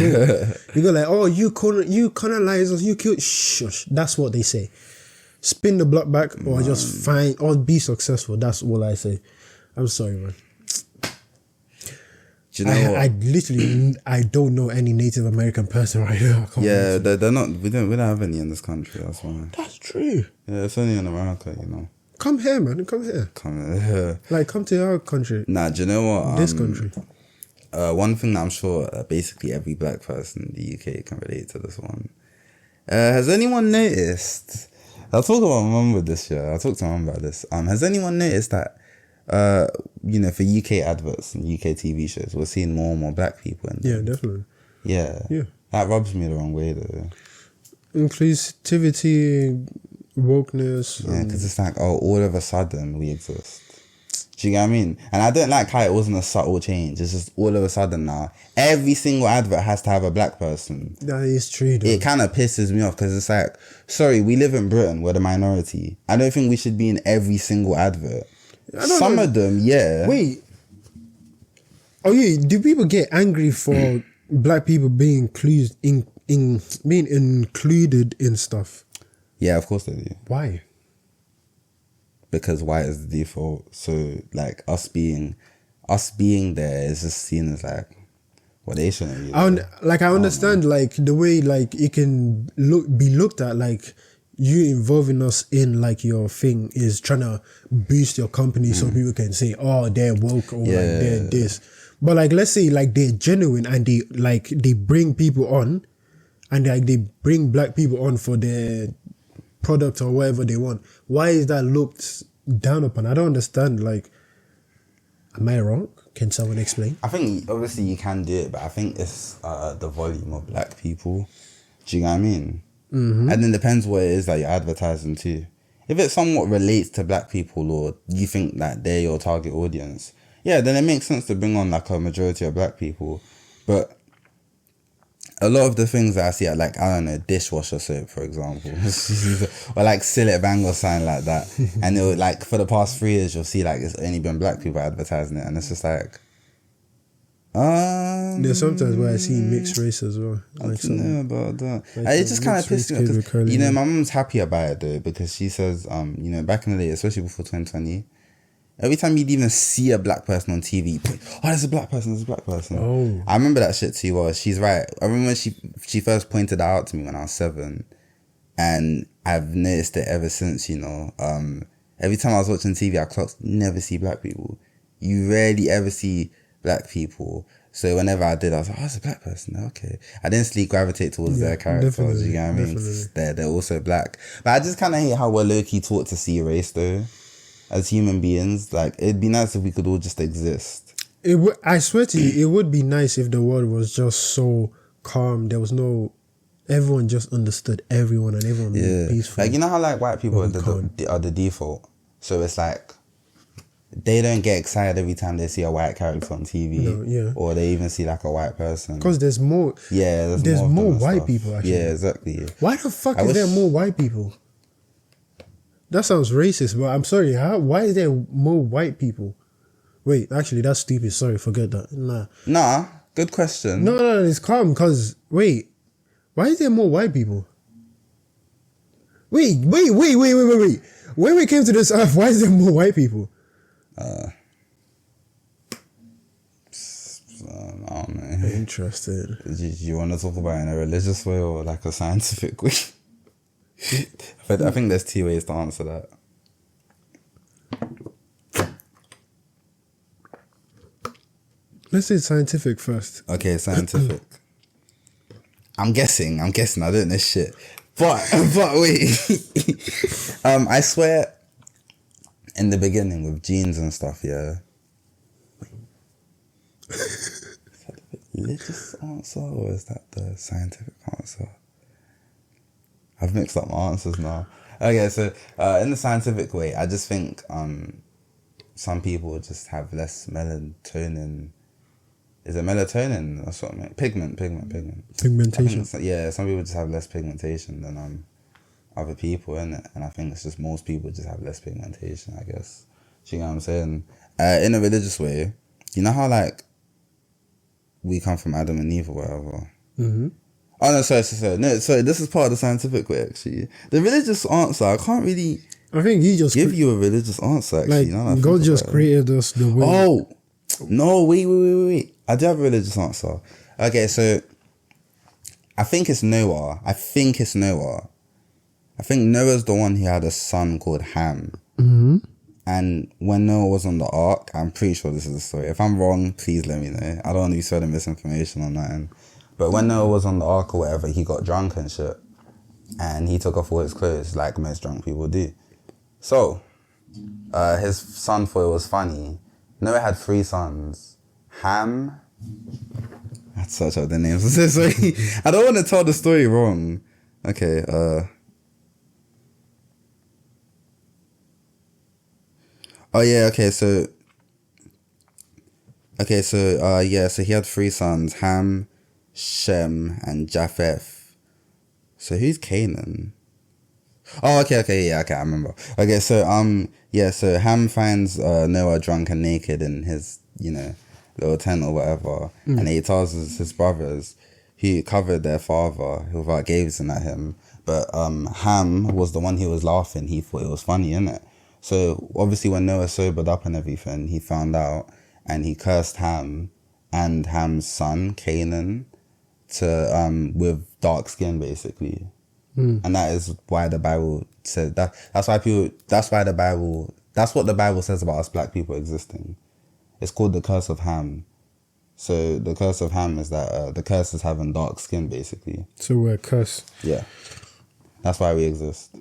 You go like, oh, you colonizers, you killed. Shush. That's what they say. Spin the block back, or just find, or be successful. That's all I say. I'm sorry, man. Do you know what? I don't know any Native American person right now. Yeah, they're not. We don't have any in this country. That's why. That's true. Yeah, it's only in America, you know. Come here, man. Come here. Like, come to our country. Nah, do you know what? This country. One thing that I'm sure basically every black person in the UK can relate to this one. Has anyone noticed? I'll talk about my mum with this year. I'll talk to my mum about this. Has anyone noticed that? For UK adverts and UK TV shows, we're seeing more and more black people in them. Yeah, definitely. Yeah. That rubs me the wrong way, though. Inclusivity, wokeness. Yeah, because it's like, all of a sudden we exist. Do you get what I mean? And I don't like how it wasn't a subtle change. It's just all of a sudden now, every single advert has to have a black person. That is true, though. It kind of pisses me off because it's like, sorry, we live in Britain, we're the minority. I don't think we should be in every single advert. Some of them, yeah. Wait. Oh yeah, do people get angry for black people being included in stuff? Yeah, of course they do. Why? Because white is the default. So like us being there is just seen as like, well, they shouldn't be. I understand like the way like it can be looked at like. You involving us in like your thing is trying to boost your company so people can say, oh, they're woke or like they're this. But like, let's say like they're genuine and they bring people on and like they bring black people on for their product or whatever they want. Why is that looked down upon? I don't understand. Like, am I wrong? Can someone explain? I think obviously you can do it, but I think it's the volume of black people. Do you know what I mean? Mm-hmm. And then depends what it is that you're advertising to. If it somewhat relates to black people or you think that they're your target audience, yeah, then it makes sense to bring on like a majority of black people. But a lot of the things that I see are like, I don't know, dishwasher soap, for example. Or like Sillet Bang or something like that. And it'll like, for the past 3 years, you'll see like it's only been black people advertising it. And it's just like, there's sometimes where I see mixed race as well. I don't know about that. Like it just kind of pisses me off because, my mum's happy about it though, because she says, back in the day, especially before 2020, every time you'd even see a black person on TV, there's a black person. Oh. I remember that shit too well. She's right. I remember when she first pointed that out to me when I was 7, and I've noticed it ever since, every time I was watching TV, I clocked, never see black people. You rarely ever see black people. So whenever I did, I was like, oh, it's a black person. Okay. I didn't sleep gravitate towards their characters. You know what I mean? They're also black. But I just kind of hate how we're low-key taught to see race, though. As human beings. Like, it'd be nice if we could all just exist. I swear to you, it would be nice if the world was just so calm. There was no... Everyone just understood everyone and everyone was peaceful. Like, you know how, like, white people are the default? So it's like... They don't get excited every time they see a white character on TV, or they even see like a white person. Because there's more. Yeah, there's more white people. Actually, yeah, exactly. Why the fuck is there more white people? That sounds racist, but I'm sorry. Why is there more white people? Wait, actually, that's stupid. Sorry, forget that. Nah. Good question. No, it's calm. Because wait, why is there more white people? Wait. When we came to this earth, why is there more white people? I don't know. Interesting. Do you want to talk about it in a religious way or like a scientific way? I think there's 2 ways to answer that. Let's say scientific first. Okay, scientific. I'm guessing. I don't know shit. But wait. I swear. In the beginning with genes and stuff, yeah. Is that the religious answer or is that the scientific answer? I've mixed up my answers now. Okay, so in the scientific way, I just think some people just have less melatonin. Is it melatonin? That's what I mean. Pigment. Pigmentation. Some people just have less pigmentation than other people, innit? And I think it's just most people just have less pigmentation, I guess. Do you know what I'm saying? In a religious way, you know how, like, we come from Adam and Eve or whatever? Mm-hmm. Oh, no, sorry. No, sorry, this is part of the scientific way, actually. The religious answer, I can't really... I think he just... give you a religious answer, actually. Like, God just created us the way... Oh! No, wait. I do have a religious answer. Okay, so... I think Noah. I think Noah's the one who had a son called Ham. Mm-hmm. And when Noah was on the ark, I'm pretty sure this is the story. If I'm wrong, please let me know. I don't want to be spreading misinformation on that end. But when Noah was on the ark or whatever, he got drunk and shit. And he took off all his clothes like most drunk people do. So, his son thought it was funny. Noah had 3 sons. Ham... I had to search out their names. I'm so sorry. I don't want to tell the story wrong. Okay, Oh yeah, so he had 3 sons, Ham, Shem, and Japheth. So who's Canaan? Oh, okay, I remember. Okay, so so Ham finds Noah drunk and naked in his, little tent or whatever, and he tells his brothers who covered their father without gazing at him. But Ham was the one who was laughing. He thought it was funny, innit? So obviously when Noah sobered up and everything, he found out and he cursed Ham and Ham's son, Canaan, to with dark skin basically. And that is why the Bible said that. That's what the Bible says about us black people existing. It's called the curse of Ham. So the curse of Ham is that the curse is having dark skin basically. So we're cursed. Yeah. That's why we exist.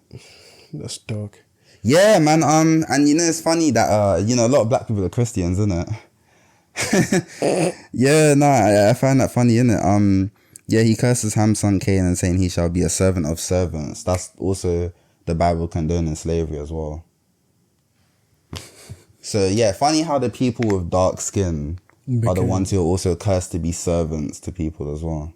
That's dark. Yeah, man. And it's funny that a lot of black people are Christians, isn't it? I find that funny, innit? He curses Ham's son Cain saying he shall be a servant of servants. That's also the Bible condoning slavery as well. So funny how the people with dark skin are the ones who are also cursed to be servants to people as well.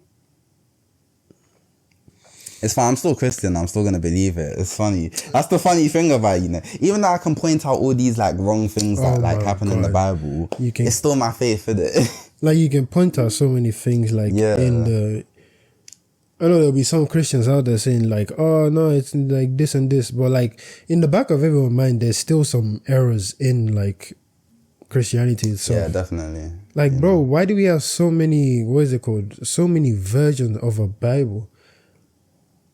It's fine. I'm still Christian. I'm still going to believe it. It's funny. That's the funny thing about it, Even though I can point out all these, wrong things that, happen in the Bible, it's still my faith, innit? You can point out so many things, in the... I know there'll be some Christians out there saying, oh, no, it's like this and this. But, in the back of everyone's mind, there's still some errors in, Christianity itself. Yeah, definitely. Bro, why do we have so many... What is it called? So many versions of a Bible?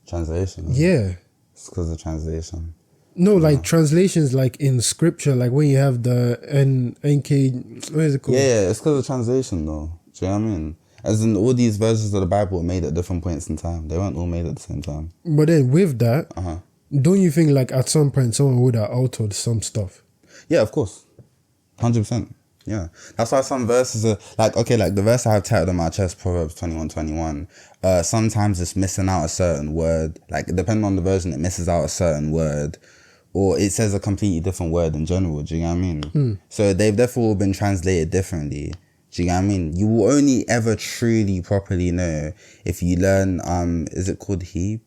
Translation. Yeah. It's because of translation. No, translations in scripture, when you have the NK, what is it called? Yeah, it's because of translation though. Do you know what I mean? As in, all these versions of the Bible were made at different points in time. They weren't all made at the same time. But then with that, don't you think like at some point someone would have altered some stuff? Yeah, of course. 100%. Yeah. That's why some verses are like, okay, like the verse I have tattooed on my chest, Proverbs 21:21. Sometimes it's missing out a certain word. Like, depending on the version, it misses out a certain word. Or it says a completely different word in general. Do you know what I mean? So they've therefore been translated differently. Do you know what I mean? You will only ever truly properly know if you learn, is it called Hebrew?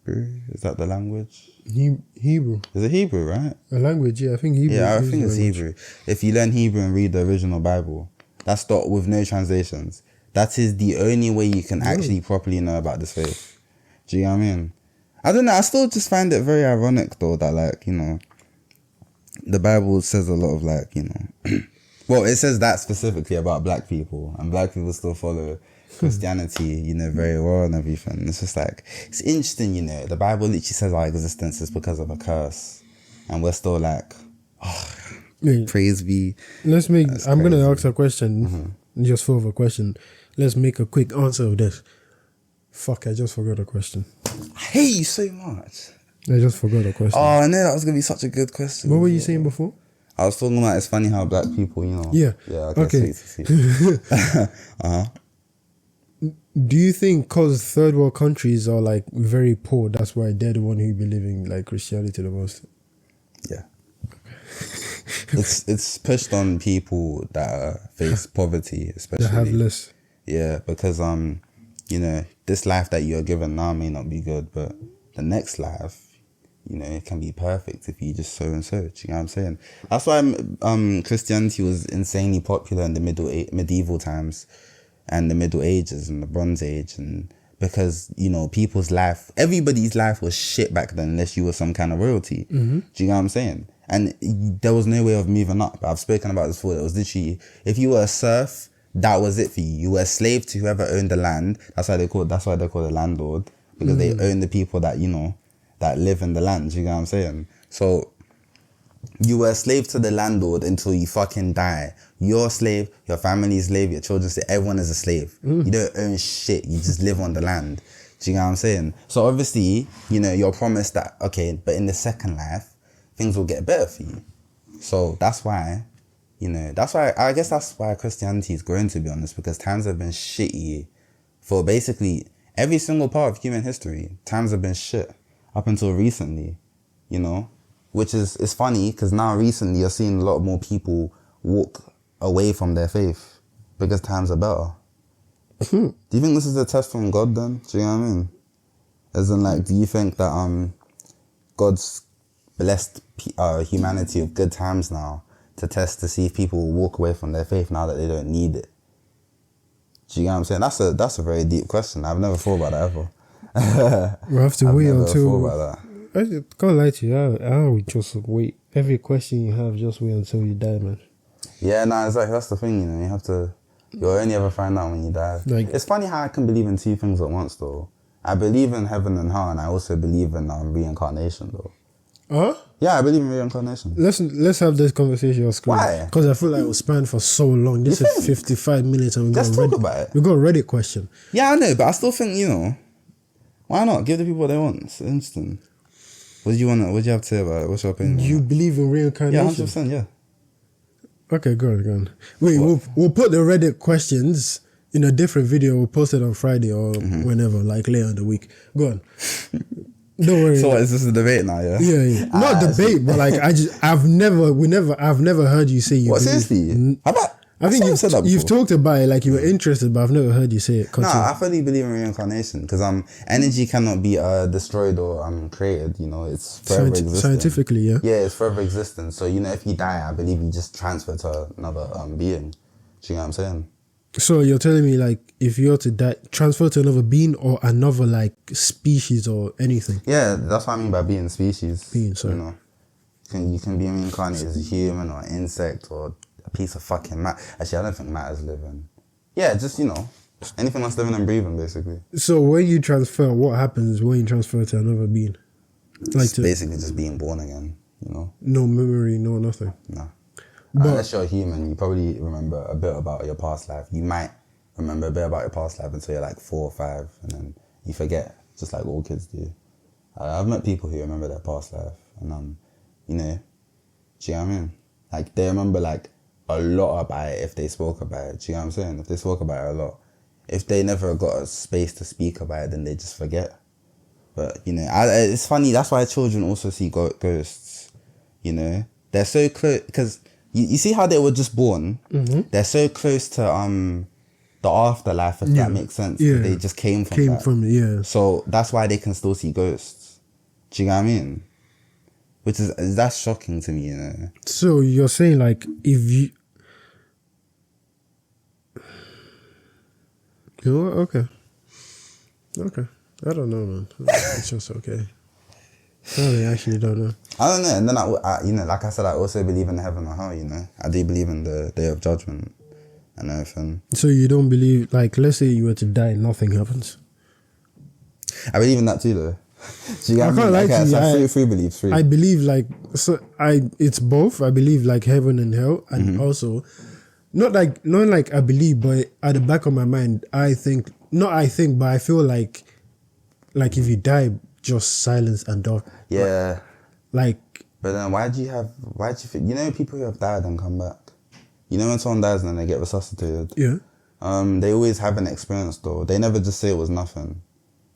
Is that the language? Hebrew. Is it Hebrew, right? A language, yeah. I think Hebrew. Yeah, I think it's Hebrew. If you learn Hebrew and read the original Bible, that's not with no translations. That is the only way you can actually properly know about this faith. Do you know what I mean? I don't know. I still just find it very ironic though that, like, you know, the Bible says a lot of, like, you know, well, it says that specifically about black people, and black people still follow Christianity, you know, very well and everything. It's just like, it's interesting, you know, the Bible literally says our existence is because of a curse, and we're still like, oh, praise be. Let's make, I'm going to ask a question, just for a question. Let's make a quick answer of this. Fuck, I just forgot a question. I hate you so much. I just forgot a question. Oh, I knew that was going to be such a good question. What were you saying before? I was talking about it's funny how black people, you know. Yeah. Yeah, okay. Sweet. Do you think because third world countries are like very poor, that's why they're the one who be living like Christianity the most? Yeah. It's pushed on people that face poverty, especially. That have less. Yeah, because you know, this life that you're given now may not be good, but the next life, you know, it can be perfect if you just so and so. Do you know what I'm saying? That's why Christianity was insanely popular in the medieval times and the Middle Ages and the Bronze Age, and because, you know, people's life, everybody's life was shit back then unless you were some kind of royalty. Do you know what I'm saying? And there was no way of moving up. I've spoken about this before. It was literally, if you were a serf, that was it for you. You were a slave to whoever owned the land. That's why they're called a landlord, because they own the people that, you know, that live in the land. Do you know what I'm saying? So you were a slave to the landlord until you fucking die. You're a slave, your family's slave, your children's slave, everyone is a slave. You don't own shit, you just live on the land. Do you know what I'm saying? So obviously, you know, you're promised that, okay, but in the second life, things will get better for you. So that's why, you know, I guess that's why Christianity is growing, to be honest, because times have been shitty for basically every single part of human history. Times have been shit up until recently, you know, which is, it's funny because now recently you're seeing a lot more people walk away from their faith because times are better. Do you think this is a test from God then? Do you know what I mean? As in, like, do you think that God's blessed humanity with good times now to test to see if people will walk away from their faith now that they don't need it? Do you know what I'm saying? That's a very deep question. I've never thought about that ever. We'll have to wait until... About that. I can't lie to you. I would just wait. Every question you have, just wait until you die, man. Yeah, no, exactly. That's the thing, you know. You have to... You'll only ever find out when you die. Like, it's funny how I can believe in two things at once, though. I believe in heaven and hell, and I also believe in reincarnation, though. Huh? Yeah, I believe in reincarnation. Let's have this conversation on screen. Why? Because I feel like it was spanned for so long. This is 55 minutes and Let's talk about it. We got a Reddit question. Yeah, I know, but I still think, you know, why not? Give the people what they want. It's interesting. What do you have to say about it? What's your opinion? You believe in reincarnation? Yeah, 100%, yeah. Okay, go on. Wait, we'll put the Reddit questions in a different video. We'll post it on Friday or whenever, like later in the week. Go on. Don't worry. So what, is this a debate now, yeah? Yeah. Not debate, but like I've never heard you say you What, seriously? How about... I think you've talked about it, like you were interested, but I've never heard you say it. No, I fully believe in reincarnation because energy cannot be destroyed or created. You know, it's forever existing. Scientifically, yeah. Yeah, it's forever existing. So, you know, if you die, I believe you just transfer to another being. Do you know what I'm saying? So you're telling me, like, if you're to die, transfer to another being or another, like, species or anything? Yeah, that's what I mean by being species. Being, sorry. You know, you can be reincarnated as a human or an insect or a piece of fucking matter. Actually, I don't think matter's living. Yeah, just, you know, anything that's living and breathing, basically. So when you transfer, what happens when you transfer to another being? Like basically just being born again, you know? No memory, no nothing. No. But unless you're a human, you probably remember a bit about your past life. You might remember a bit about your past life until you're like 4 or 5, and then you forget, just like all kids do. I've met people who remember their past life, and you know, do you know what I mean? Like, they remember like a lot about it if they spoke about it. Do you know what I'm saying? If they spoke about it a lot. If they never got a space to speak about it, then they just forget. But, you know, it's funny. That's why children also see ghosts. You know, they're so close, because you see how they were just born. Mm-hmm. They're so close to the afterlife, if that makes sense. Yeah. They just came from it. Yeah. So that's why they can still see ghosts. Do you know what I mean? Which that's shocking to me, you know. So you're saying, like, if you... You know what? Okay. I don't know, man. It's just okay. I actually don't know. I don't know. And then, I you know, like I said, I also believe in heaven or hell, you know. I do believe in the day of judgment and everything. So you don't believe, like, let's say you were to die and nothing happens? I believe in that too, though. Do you get I can't lie to you. Like free beliefs. I believe, like, it's both. I believe, like, heaven and hell, and also... Not like I believe, but at the back of my mind, but I feel like if you die, just silence and dark. Yeah. Like. But then why do you think, you know, people who have died and come back? You know when someone dies and then they get resuscitated? Yeah. They always have an experience though. They never just say it was nothing.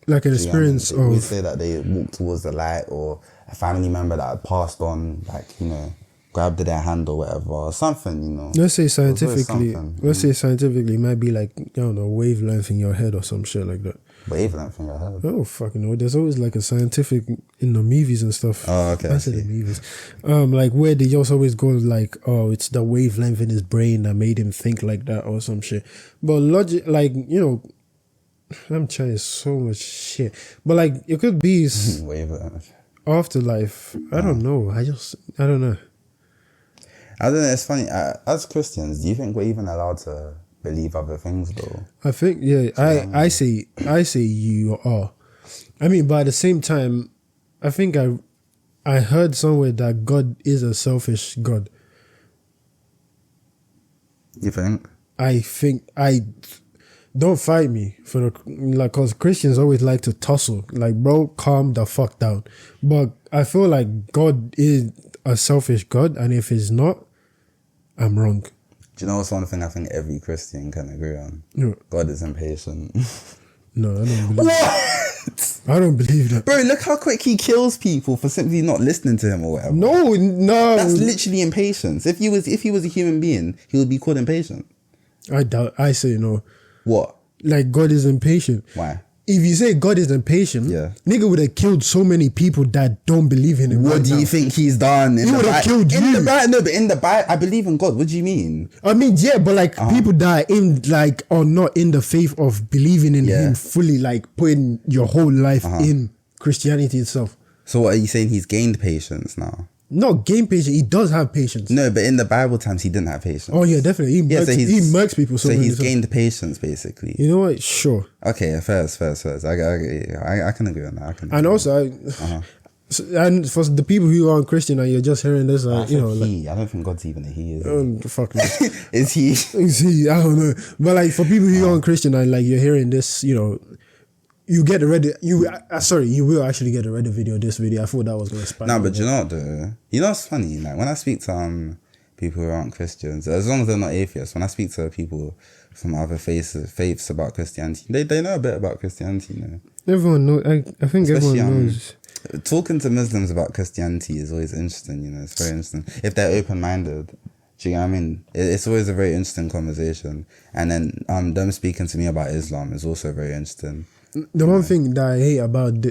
Like an experience of... They always say that they walked towards the light, or a family member that had passed on, like, you know, grabbed their hand or whatever, or something, you know. Let's say scientifically, it might be like, I don't know, wavelength in your head or some shit like that. Wavelength in your head? Oh, fucking know. There's always like a scientific in the movies and stuff. Oh, okay. I said the movies. Like where they just always go like, oh, it's the wavelength in his brain that made him think like that or some shit. But logic, like, you know, I'm trying so much shit. But like, it could be wavelength. Afterlife. I don't know. I don't know. I don't know, it's funny, as Christians, do you think we're even allowed to believe other things though? I think, yeah, I say you are. I mean, but at the same time, I think I heard somewhere that God is a selfish God. You think? Don't fight me cause Christians always like to tussle. Like, bro, calm the fuck down. But I feel like God is a selfish God, and if he's not, I'm wrong. Do you know what's one thing I think every Christian can agree on? Yeah. God is impatient. No, I don't believe that. I don't believe that. Bro, look how quick he kills people for simply not listening to him or whatever. No. That's literally impatience. If he was a human being, he would be called impatient. I say no. What? Like, God is impatient. Why? If you say God is impatient, nigga would have killed so many people that don't believe in him. What do you think he's done? He would have killed you. No, but in the Bible, I believe in God. What do you mean? I mean, yeah, but like people that are in like or not in the faith of believing in him fully, like putting your whole life in Christianity itself. So what are you saying? He's gained patience now? Not gain patience. He does have patience. No, but in the Bible times, he didn't have patience. Oh yeah, definitely. He murks people. So he's gained patience, basically. You know what? Sure. Okay, first. I can agree on that. And also, and for the people who aren't Christian and you're just hearing this, I don't think God's even a he. Fuck me. Is he? Is he? I don't know. But like for people who aren't Christian and like you're hearing this, you know. You get the Reddit. You will actually get a Reddit video. This video, I thought that was going to spam. No, but you know what? You know what's funny? Like when I speak to people who aren't Christians, as long as they're not atheists, when I speak to people from other faiths about Christianity, they know a bit about Christianity. You know, everyone knows. I think especially, everyone knows. Talking to Muslims about Christianity is always interesting. You know, it's very interesting if they're open-minded. Do you know what I mean? It's always a very interesting conversation. And then them speaking to me about Islam is also very interesting. The one thing that I hate about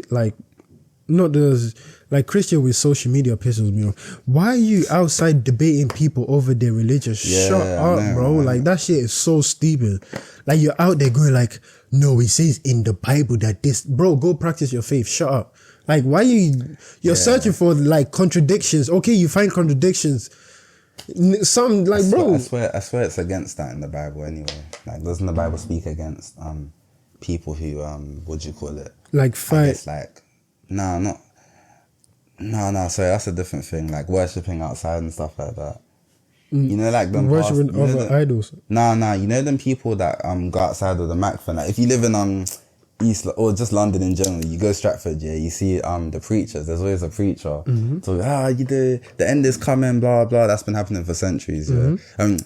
Christian with social media pisses me off. Why are you outside debating people over their religion? Shut up, bro. Like that shit is so stupid. Like you're out there going like, no, it says in the Bible that this, bro, go practice your faith. Shut up. Like why you're searching for like contradictions. Okay, you find contradictions. Some like bro. I swear it's against that in the Bible anyway. Like doesn't the Bible speak against people who what do you call it? Like fight. Like sorry, that's a different thing. Like worshipping outside and stuff like that. You know, like them worshiping other idols. Nah. You know them people that go outside of the Macfin. Like if you live in East or just London in general, you go Stratford, yeah, you see the preachers. There's always a preacher. So the end is coming, blah blah. That's been happening for centuries,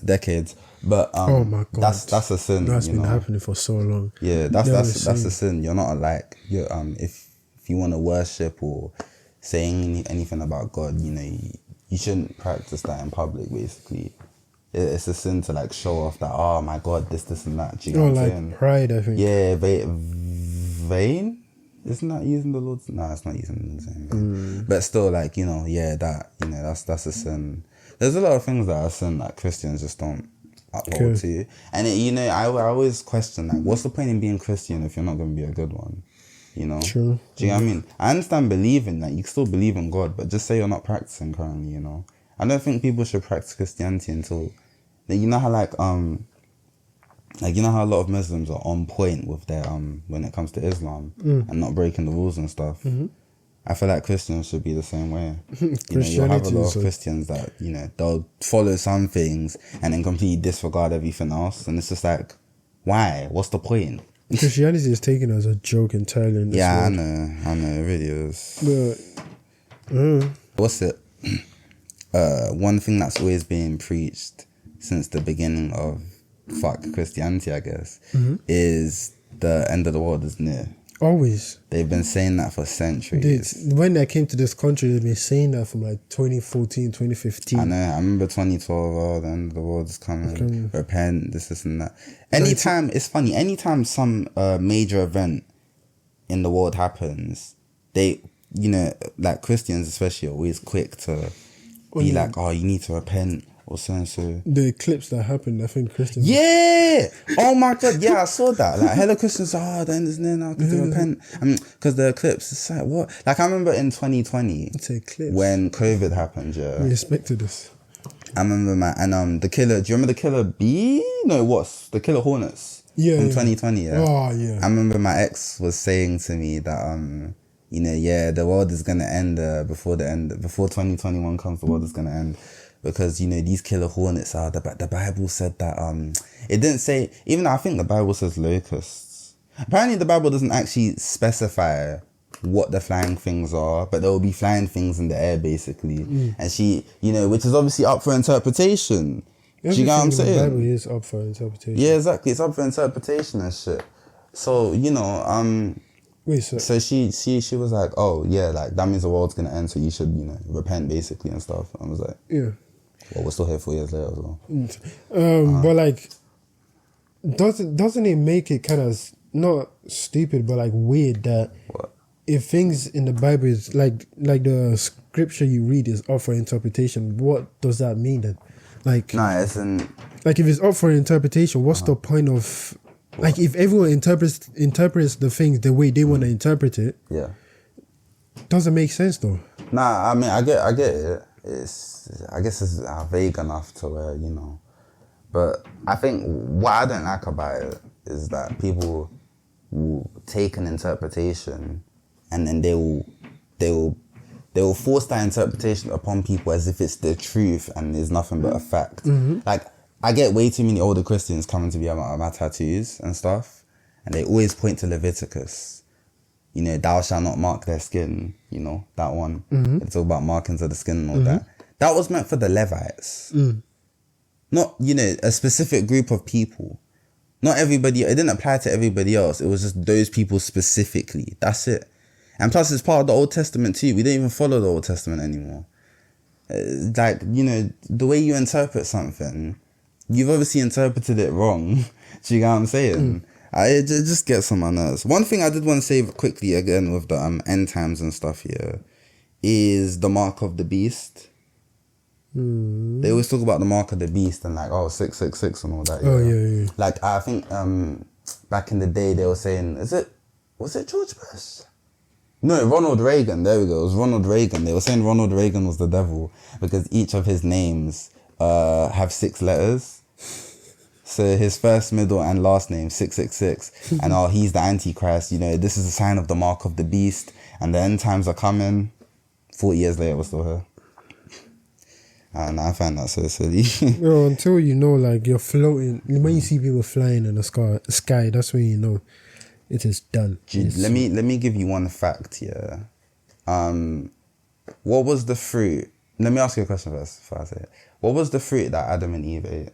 decades. But oh my God, that's a sin. That's been happening for so long. Yeah, that's a sin. You're not like if you want to worship or say anything about God, you know, you shouldn't practice that in public. Basically, it's a sin to like show off that, oh my God, this and that. Do you know what I'm saying? Pride, I think. Yeah, vain. Isn't that using the Lord's? No, it's not using the Lord's name. But still, like, you know, yeah, that's a sin. There's a lot of things that are sin that Christians just don't uphold to. And I always question, like, what's the point in being Christian if you're not going to be a good one? You know? True. Do you know what I mean? I understand believing, like, you can still believe in God, but just say you're not practicing currently, you know? I don't think people should practice Christianity until, you know how, you know how a lot of Muslims are on point with their, when it comes to Islam and not breaking the rules and stuff. I feel like Christians should be the same way. You know, you'll have a lot of Christians that, you know, they'll follow some things and then completely disregard everything else. And it's just like, why? What's the point? Christianity is taken as a joke entirely in this world. I know, it really is. But, what's it? One thing that's always been preached since the beginning of Christianity, I guess, is the end of the world is near. Always. They've been saying that for centuries. When I came to this country, they've been saying that from like 2014, 2015. I know. I remember 2012, the end of the world is coming. Repent, this and that. Anytime, it's funny, anytime some major event in the world happens, they, you know, like Christians especially, are always quick to be like, oh, you need to repent. Or so. The eclipse that happened, I think Christians. Yeah! Oh my God, yeah, I saw that. Like, hella Christians, the end is near now, because they repent. I mean, because the eclipse, it's like, what? Like, I remember in 2020, it's an eclipse. When COVID happened, yeah. We expected this. I remember, the killer, do you remember the killer bee? No, what's? The killer hornets. Yeah. From 2020, yeah. Oh, yeah. I remember my ex was saying to me that, you know, yeah, the world is going to end before 2021 comes, the world is going to end. Because, you know, these killer hornets are, the Bible said that, it didn't say, even though I think the Bible says locusts. Apparently the Bible doesn't actually specify what the flying things are, but there will be flying things in the air, basically. And she, you know, which is obviously up for interpretation. Do you get what I'm saying? The Bible is up for interpretation. Yeah, exactly. It's up for interpretation and shit. So, you know, so she was like, oh, yeah, like, that means the world's going to end, so you should, you know, repent, basically, and stuff. I was like, yeah. Well, we're still here 4 years later as well. But like, doesn't it make it kind of not stupid, but like weird that if things in the Bible is like the scripture you read is up for interpretation, what does that mean then? Like, it's like if it's up for interpretation, what's the point of like if everyone interprets the things the way they want to interpret it? Yeah, doesn't make sense though. I mean, I get it. I guess it's vague enough to where, you know, but I think what I don't like about it is that people will take an interpretation and then they will force that interpretation upon people as if it's the truth and there's nothing but a fact. Like, I get way too many older Christians coming to me about my tattoos and stuff, and they always point to Leviticus. You know, thou shalt not mark their skin, you know, that one. It's all about markings of the skin and all that. That was meant for the Levites. Not, you know, a specific group of people. Not everybody, it didn't apply to everybody else. It was just those people specifically. That's it. And plus, it's part of the Old Testament too. We don't even follow the Old Testament anymore. Like, you know, the way you interpret something, you've obviously interpreted it wrong. Do you get what I'm saying? It just gets on my nerves. One thing I did want to say quickly again with the end times and stuff here is the mark of the beast. They always talk about the mark of the beast and like, 666 and all that. Yeah. Like, I think back in the day they were saying, was it George Bush? No, Ronald Reagan. There we go. It was Ronald Reagan. They were saying Ronald Reagan was the devil because each of his names have 6 letters. So his first, middle, and last name, 666. And he's the Antichrist. You know, this is a sign of the mark of the beast. And the end times are coming. 40 years later, we're still here. And I find that so silly. Yo, until you know, like, you're floating. When you see people flying in the sky, that's when you know it is done. Let me give you one fact here. What was the fruit? Let me ask you a question first before I say it. What was the fruit that Adam and Eve ate?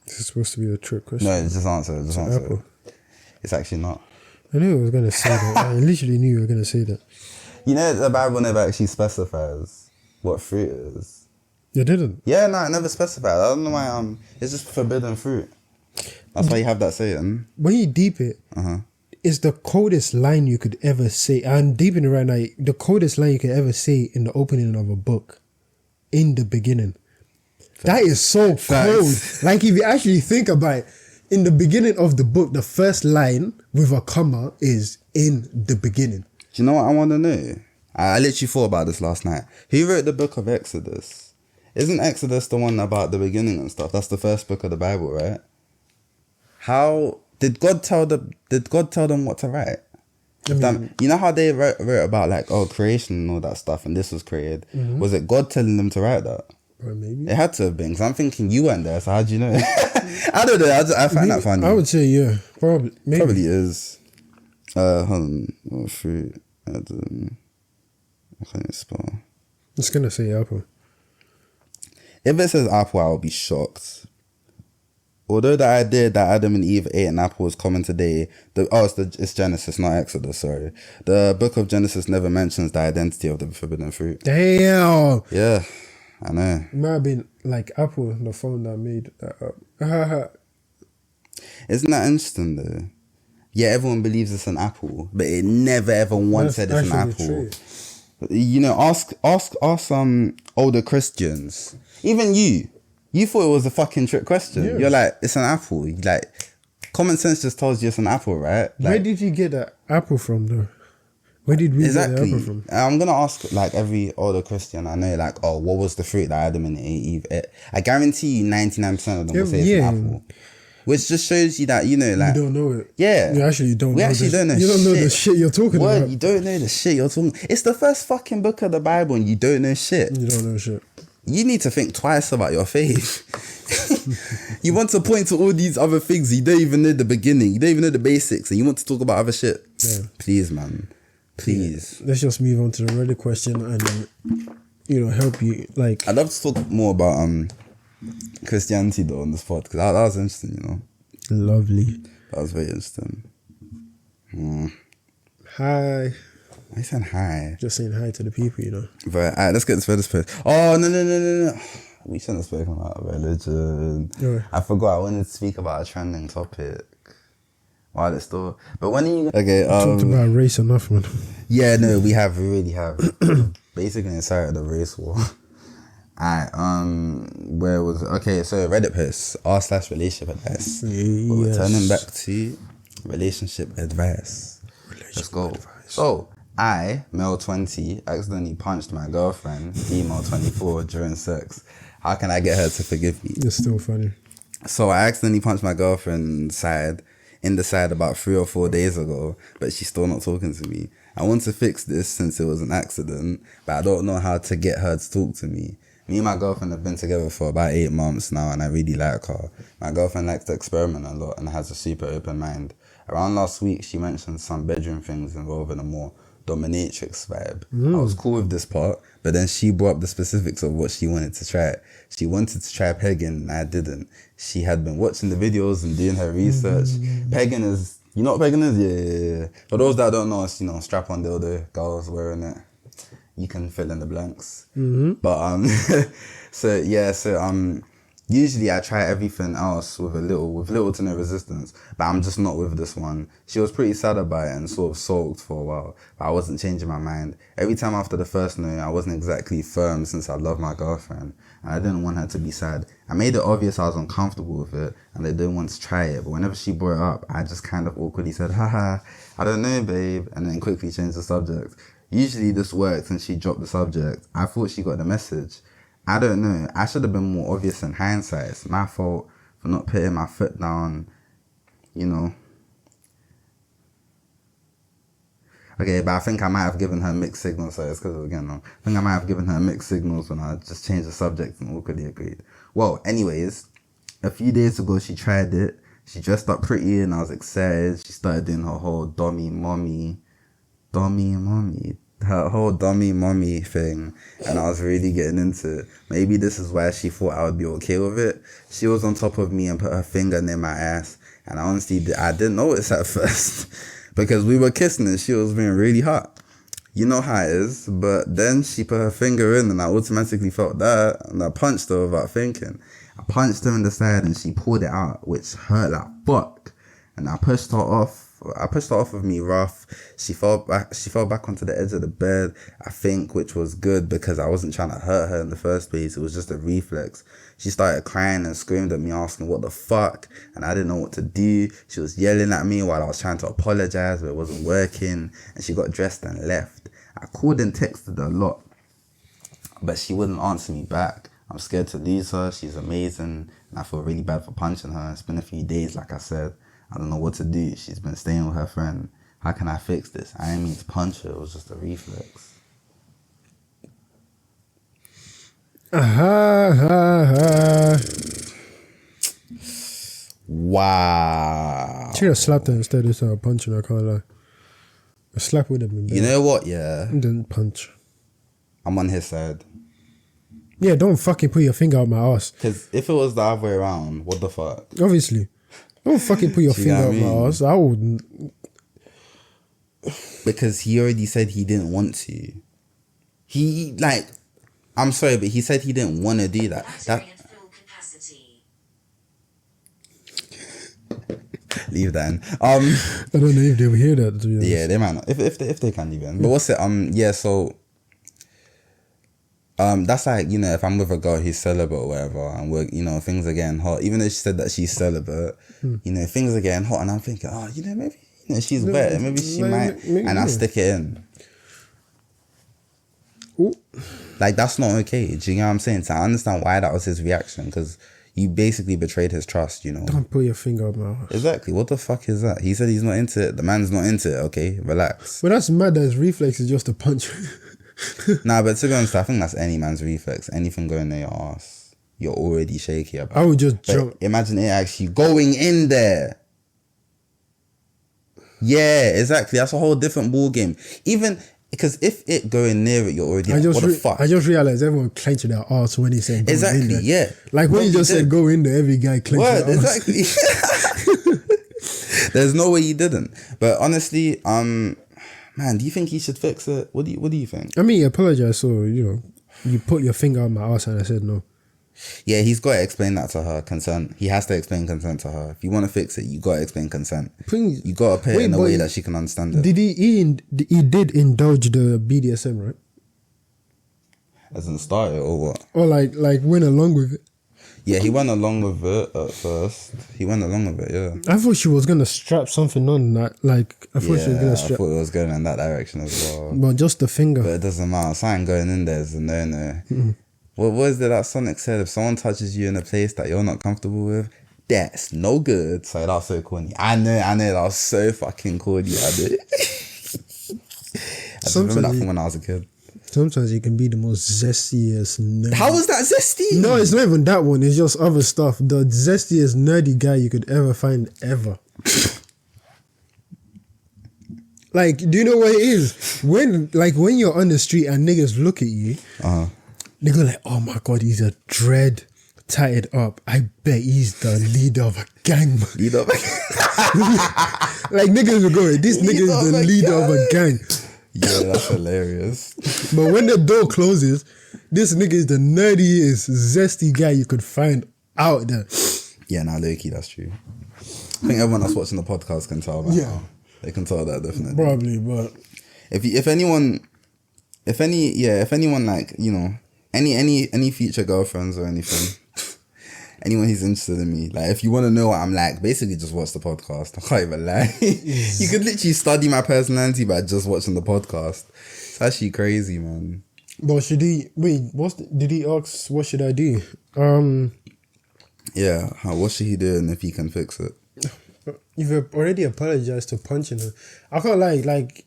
This is supposed to be a trick question. No, just answer it. Just answer apple. it. It's actually not. I knew I was going to say that. I literally knew you were going to say that. You know, the Bible never actually specifies what fruit it is. You didn't? Yeah, no, it never specified. I don't know why. It's just forbidden fruit. That's why you have that saying. When you deep it, it's the coldest line you could ever say. I'm deeping it right now. The coldest line you could ever say in the opening of a book. In the beginning. Facts. That is so cold. Like, if you actually think about it, in the beginning of the book, the first line with a comma is in the beginning. Do you know what I want to know? I literally thought about this last night. Who wrote the book of Exodus? Isn't Exodus the one about the beginning and stuff? That's the first book of the Bible, right? How did God tell them what to write? I mean, you know how they wrote about like creation and all that stuff, and this was created. Was it God telling them to write that? Or maybe it had to have been. Because I'm thinking you weren't there, so how do you know? I don't know. I find that funny. I would say yeah, probably. Maybe. Probably is. Hold on. What fruit? I can't spell. I'm just gonna say apple. If it says apple, I will be shocked. Although the idea that Adam and Eve ate an apple is common today, it's Genesis, not Exodus, sorry. The book of Genesis never mentions the identity of the forbidden fruit. Damn! Yeah, I know. It might have been like Apple, the phone that made that up. Isn't that interesting though? Yeah, everyone believes it's an apple, but it never ever once said it's an apple. True. You know, ask older Christians. Even you thought it was a fucking trick question. Yeah. You're like, it's an apple. Like, common sense just tells you it's an apple, right? Like, where did you get that apple from, though? Where did we get the apple from? I'm gonna ask like every older Christian I know, like, what was the fruit that Adam and Eve ate? I guarantee you 99% of them will say it's an apple. Which just shows you that, you know, like... You don't know it. Yeah. You actually don't know. We actually don't know shit. You don't know the shit you're talking about. You don't know the shit you're talking about. It's the first fucking book of the Bible and you don't know shit. You don't know shit. You need to think twice about your faith. You want to point to all these other things. You don't even know the beginning. You don't even know the basics. And you want to talk about other shit. Yeah. Please, man. Please. Yeah. Let's just move on to the Reddit question and, you know, help you. Like, I'd love to talk more about... Christianity though on the spot because that was interesting, you know. Lovely. That was very interesting. Hi. Why you saying hi? Just saying hi to the people, you know. But alright, let's get this first. Oh no. We shouldn't have spoken about religion. Yeah. I forgot I wanted to speak about a trending topic. While it's still, but when are you? Okay, talked about race enough, man. Yeah, no, we really have. Basically, inside the race war. Where was okay? So Reddit posts r/relationship advice. Yes. We're turning back to relationship advice. Let's go. Advice. So I, male 20, accidentally punched my girlfriend, female 24, during sex. How can I get her to forgive me? It's still funny. So I accidentally punched my girlfriend in the side about 3 or 4 days ago, but she's still not talking to me. I want to fix this since it was an accident, but I don't know how to get her to talk to me. Me and my girlfriend have been together for about 8 months now and I really like her. My girlfriend likes to experiment a lot and has a super open mind. Around last week, she mentioned some bedroom things involving a more dominatrix vibe. I was cool with this part, but then she brought up the specifics of what she wanted to try. She wanted to try pegging and I didn't. She had been watching the videos and doing her research. Pegging is, you know what pegging is? Yeah. For those that don't know, it's, you know, strap on dildo, girls wearing it. You can fill in the blanks. But usually I try everything else with little to no resistance, but I'm just not with this one. She was pretty sad about it and sort of sulked for a while, but I wasn't changing my mind. Every time after the first no, I wasn't exactly firm since I love my girlfriend and I didn't want her to be sad. I made it obvious I was uncomfortable with it and I didn't want to try it, but whenever she brought it up, I just kind of awkwardly said, haha, I don't know, babe, and then quickly changed the subject. Usually this works and she dropped the subject. I thought she got the message. I don't know. I should have been more obvious in hindsight. It's my fault for not putting my foot down, you know. Okay, but I think I might have given her mixed signals, so it's because of again, no. I think I might have given her mixed signals when I just changed the subject and awkwardly agreed. Well, anyways, a few days ago she tried it. She dressed up pretty and I was excited. She started doing her whole dummy mommy thing, and I was really getting into it. Maybe this is why she thought I would be okay with it. She was on top of me and put her finger near my ass, and I honestly I didn't notice at first because we were kissing and she was being really hot. You know how it is. But then she put her finger in and I automatically felt that, and I punched her without thinking. I punched her in the side and she pulled it out, which hurt like fuck. And I pushed her off of me rough. She fell back onto the edge of the bed, I think, which was good because I wasn't trying to hurt her in the first place. It was just a reflex. She started crying and screamed at me, asking what the fuck, and I didn't know what to do. She was yelling at me while I was trying to apologize, but it wasn't working, and she got dressed and left. I called and texted her a lot, but she wouldn't answer me back. I'm scared to lose her. She's amazing, and I feel really bad for punching her. It's been a few days, like I said. I don't know what to do. She's been staying with her friend. How can I fix this? I didn't mean to punch her. It was just a reflex. Wow. Should have slapped her instead of punching her, I can't lie. A slap would have been better. You know what, yeah? Didn't punch. I'm on his side. Yeah, don't fucking put your finger out my ass. Because if it was the other way around, what the fuck? Obviously. Don't fucking put your finger out my ass. I wouldn't. Because he already said he didn't want to. I'm sorry, but he said he didn't want to do that. Leave that in. I don't know if they will hear that. To be honest. Yeah, they might not. If they can leave it in. But what's it? Yeah, so that's like, you know, if I'm with a girl who's celibate or whatever, and we're, you know, things are getting hot, even though she said that she's celibate, you know, things are getting hot, and I'm thinking, oh, you know, maybe, you know, she's wet, maybe she might, and I stick it in. Ooh. Like, that's not okay. Do you know what I'm saying? So I understand why that was his reaction, because you basically betrayed his trust, you know. Don't put your finger up my ass. Exactly. What the fuck is that? He said he's not into it. The man's not into it. Okay, relax. But that's mad that his reflex is just a punch. Nah, but to be honest, I think that's any man's reflex. Anything going near your ass, you're already shaky about. I would just jump. Imagine it actually going in there. Yeah, exactly. That's a whole different ball game. Even because if it going near it, you're already like, what the fuck? I just realized everyone clenched their ass when he said go exactly, in there. Yeah. Like when you just said go in there, every guy clenched their ass. Exactly. There's no way he didn't. But honestly, man, do you think he should fix it? What do you think? I mean, he apologized, so, you know, you put your finger on my ass and I said no. Yeah, he's got to explain that to her, consent. He has to explain consent to her. If you want to fix it, you got to explain consent. You got to put it in a way that she can understand it. Did he did indulge the BDSM, right? As in start it or what? Or like went along with it? Yeah, he went along with it at first. He went along with it, yeah. I thought she was going to strap something on that. Like, I thought she was going to strap. I thought it was going in that direction as well. But just the finger. But it doesn't matter. Something going in there is a no-no. What is it that Sonic said? If someone touches you in a place that you're not comfortable with, that's no good. So that was so corny. I know, that was so fucking corny. I did. I remember that from when I was a kid. Sometimes you can be the most zestiest nerd. How was that zesty? No, it's not even that one. It's just other stuff. The zestiest nerdy guy you could ever find ever. Like, do you know what it is? When you're on the street and niggas look at you, they go like, oh my God, he's a dread tatted up. I bet he's the leader of a gang. Leader of a gang? Like, niggas will go, this nigga is the leader of a gang. Yeah, that's hilarious. But when the door closes, this nigga is the nerdiest, zesty guy you could find out there. Yeah, nah, low-key, that's true. I think everyone that's watching the podcast can tell that. Yeah. They can tell that, definitely. Probably, but... If anyone, like, you know, any future girlfriends or anything, anyone who's interested in me, like, if you want to know what I'm like, basically just watch the podcast. I can't even lie. You could literally study my personality by just watching the podcast. It's actually crazy, man. But did he ask what should I do? Yeah, what should he do and if he can fix it? You've already apologized to punching her. I can't lie, like,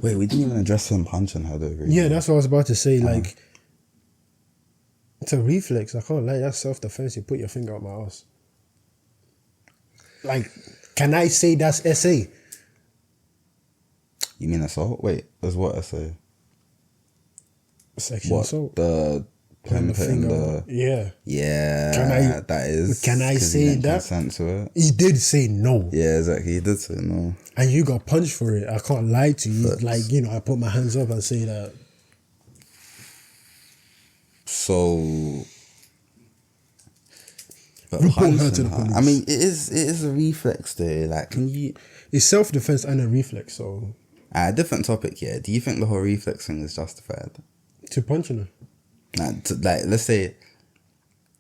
Wait, we didn't even address him punching her though. Really. Yeah, that's what I was about to say. Like, it's a reflex. I can't lie. That's self-defense. You put your finger up my ass. Like, can I say that's SA? You mean assault? Wait, there's what SA? Sexual assault. The him putting the yeah. Can I say that? Consent to it. He did say no. Yeah, exactly. He did say no. And you got punched for it. I can't lie to you. But, like, you know, I put my hands up and say that. So, but report her to the police. I mean, it is a reflex though. Like, can you? It's self-defense and a reflex. So, a different topic here. Do you think the whole reflex thing is justified? To punching her. Like, let's say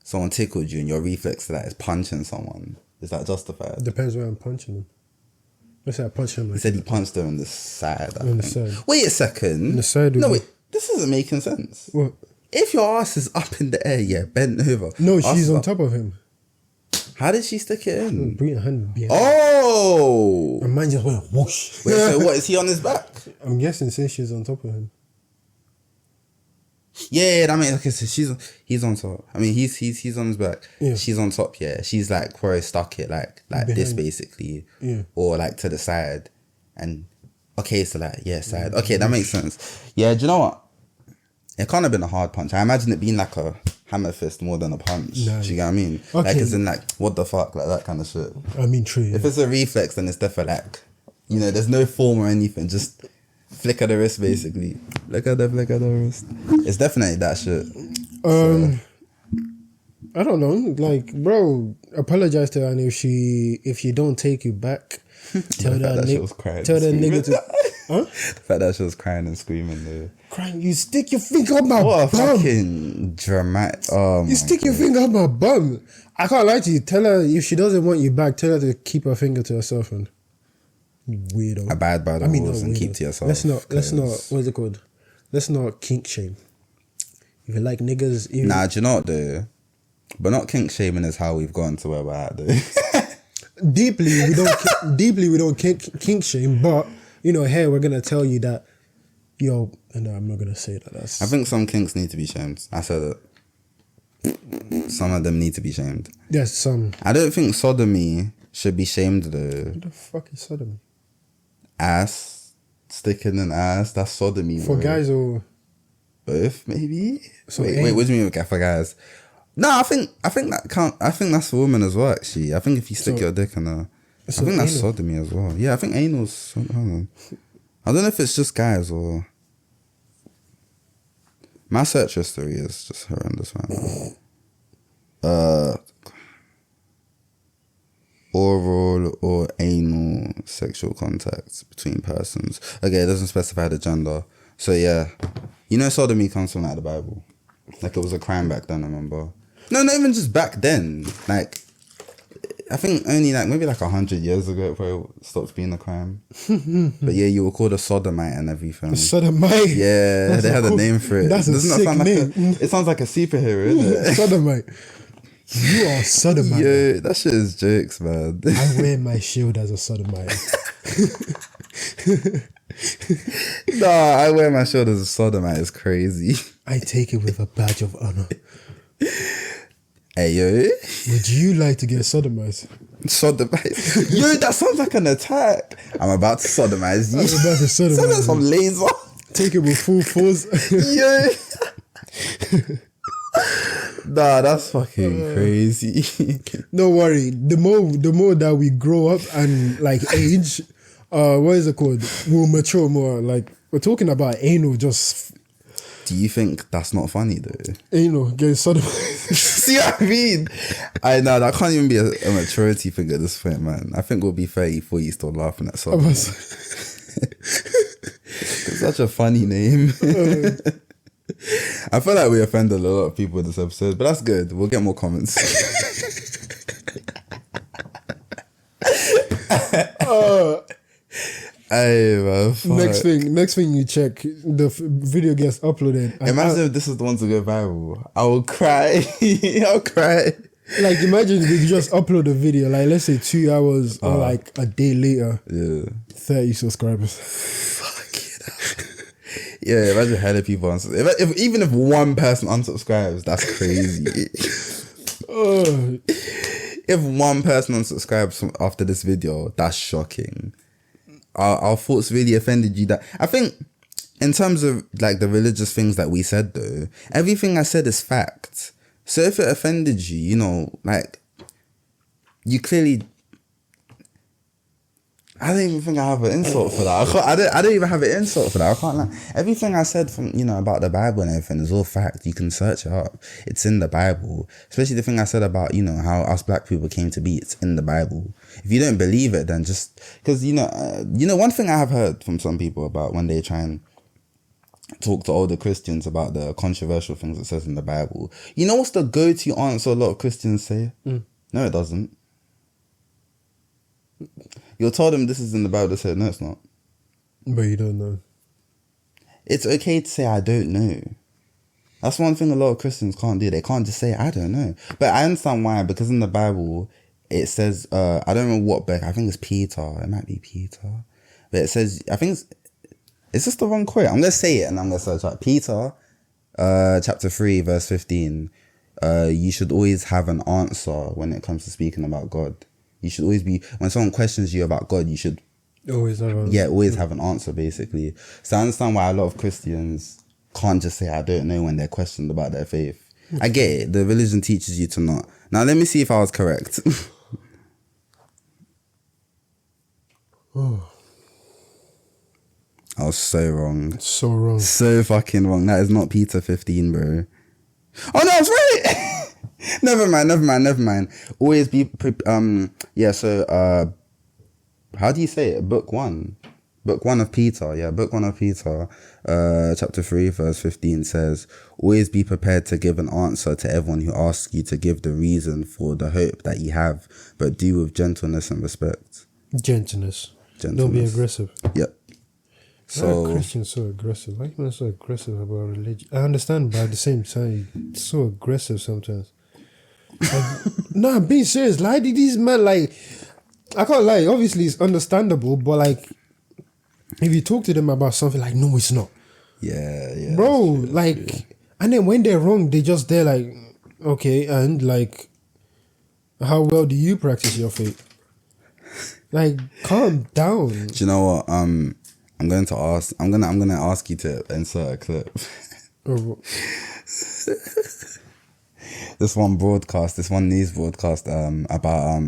someone tickled you and your reflex to that is punching someone. Is that justified? Depends where I'm punching them. Let's say I punch him. Like, he said he punched her on the side. On the side. Wait a second. On the side. No, wait. This isn't making sense. What? If your ass is up in the air, yeah, bent over. No, she's on top of him. How did she stick it in? Bring her hand behind. Oh! And mine just went whoosh. Wait, so what, is he on his back? I'm guessing since she's on top of him. Yeah, that makes, okay, so he's on top. I mean, he's on his back. Yeah. She's on top, yeah. She's like probably stuck it like behind. This basically. Yeah. Or like to the side. And, okay, so like, yeah, side. Okay, that makes sense. Yeah, do you know what? It can't have been a hard punch. I imagine it being like a hammer fist more than a punch. Nice. Do you get what I mean? Okay. Like, as in like, what the fuck? Like that kind of shit. I mean, true. Yeah. If it's a reflex, then it's definitely like, you know, there's no form or anything. Just flick of the wrist, basically. Flick of the wrist. It's definitely that shit. I don't know. Like, bro, apologize to her, and if she don't take you back, tell that nigga to. Huh? The fact that she was crying and screaming though. Crying, you stick your finger up my what a bum. fucking dramatic. Oh, you stick your finger up my bum. I can't lie to you. Tell her if she doesn't want you back, tell her to keep her finger to herself and weirdo. Abide by the rules and keep to yourself. Let's not. What's it called? Let's not kink shame. If you like niggas, nah, do you know what though? But not kink shaming is how we've gotten to where we're at though. Deeply, we don't kink shame, but you know, hey, we're gonna tell you that, yo, no, I'm not gonna say that. That's. I think some kinks need to be shamed. I said it. Some of them need to be shamed. Yes, some. I don't think sodomy should be shamed though. What the fuck is sodomy? Ass, sticking an ass. That's sodomy. For guys or both, maybe. So wait, what do you mean for guys? No, I think that count. I think that's for women as well. Actually, I think if you stick your dick in a, I think that's sodomy as well. Yeah, I think anal's. Hold on. I don't know if it's just guys or. My search history is just horrendous, man. Oral or anal sexual contacts between persons. Okay, it doesn't specify the gender. So yeah, you know, sodomy comes from like the Bible. Like it was a crime back then. I remember. No, not even just back then. Like, I think only like maybe like 100 years ago it probably stopped being a crime. But yeah, you were called a sodomite and everything. A sodomite? Yeah, they had a name for it. That's a sick name. It sounds like a superhero, isn't it? Sodomite. You are a sodomite. Yeah, that shit is jokes, man. I wear my shield as a sodomite. Nah, I wear my shield as a sodomite. It's crazy. I take it with a badge of honor. Hey, yo. Would you like to get sodomized? Sodomized? Yo, that sounds like an attack. I'm about to sodomize you. I'm about to sodomize you. Sounds some laser. Take it with full force. Yo. Nah, that's fucking crazy. Don't worry. The more that we grow up and like age, what is it called? We'll mature more. Like we're talking about anal just. Do you think that's not funny though? Anal getting sodomized. See what I mean? I know that can't even be a maturity thing at this point, man. I think we'll be 30, 40 still laughing at sodomy. It's such a funny name. I feel like we offended a lot of people in this episode, but that's good. We'll get more comments. Hey, man, next thing you check, the video gets uploaded. Imagine if this is the one to go viral. I will cry. I'll cry. Like imagine if you just upload a video, like let's say 2 hours or like a day later. Yeah. 30 subscribers. Fucking Yeah, imagine hella people even if one person unsubscribes, that's crazy. Oh. If one person unsubscribes after this video, that's shocking. Our thoughts really offended you. That I think, in terms of like the religious things that we said, though, everything I said is fact. So if it offended you, you know, like, you clearly. I don't even think I have an insult for that. I don't even have an insult for that. I can't lie. Everything I said from, you know, about the Bible and everything is all fact. You can search it up. It's in the Bible. Especially the thing I said about, you know, how us black people came to be. It's in the Bible. If you don't believe it, then just... Because, you know, one thing I have heard from some people about when they try and talk to older Christians about the controversial things it says in the Bible. You know what's the go-to answer a lot of Christians say? No, it doesn't. You'll tell them this is in the Bible. They say, no, it's not. But you don't know. It's okay to say, I don't know. That's one thing a lot of Christians can't do. They can't just say, I don't know. But I understand why. Because in the Bible, it says, I don't remember what book. I think it's Peter. It might be Peter. But it says, I think it's just the wrong quote. I'm going to say it and I'm going to search it. Peter, chapter 3, verse 15. You should always have an answer when it comes to speaking about God. You should always be, when someone questions you about God, you should always have an answer, basically. So I understand why a lot of Christians can't just say, I don't know, when they're questioned about their faith. I get it. The religion teaches you to not. Now, let me see if I was correct. Oh. I was so wrong. So wrong. So fucking wrong. That is not Peter 15, bro. Oh, no, I was right! Never mind. Always be, how do you say it? Book 1 of Peter, chapter 3, verse 15 says, always be prepared to give an answer to everyone who asks you to give the reason for the hope that you have, but do with gentleness and respect. Gentleness. Don't be aggressive. Yep. So, why are Christians so aggressive? Why are you so aggressive about religion? I understand, but at the same time, it's so aggressive sometimes. Nah, I'm being serious. Like, these men, like, I can't lie. Obviously, it's understandable, but like, if you talk to them about something, like, no, it's not. Yeah. Bro, like, and then when they're wrong, they're like, okay, and like, how well do you practice your faith? Like, calm down. Do you know what? I'm gonna ask you to insert a clip. Oh. This one news broadcast about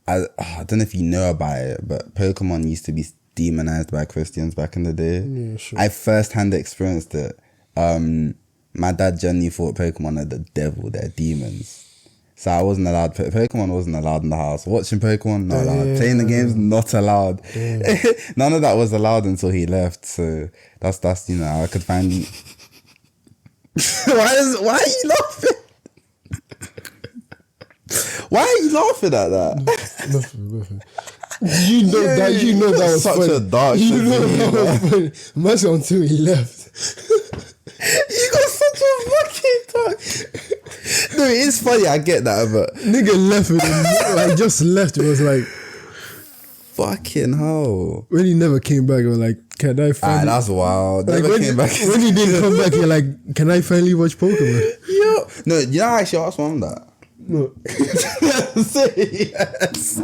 I don't know if you know about it, but Pokemon used to be demonized by Christians back in the day. Yeah, sure. I first-hand experienced it. My dad genuinely thought Pokemon are the devil, they're demons. So I wasn't allowed. Pokemon wasn't allowed in the house. Watching Pokemon, not allowed. Playing the games, not allowed. None of that was allowed until he left. So that's you know, I could finally. Why are you laughing? Why are you laughing at that? Nothing. You know that was such funny. a dark. You know that was funny. Must until he left. You got such a fucking dark. No, it's funny. I get that, but nigga left it. Like just left. It was like fucking hell. When he never came back, I was like, can I finally... that's wild. Like never came back. When he didn't come back, you're like, can I finally watch Pokemon? Yo. No, you know I actually asked mom that. No. Serious.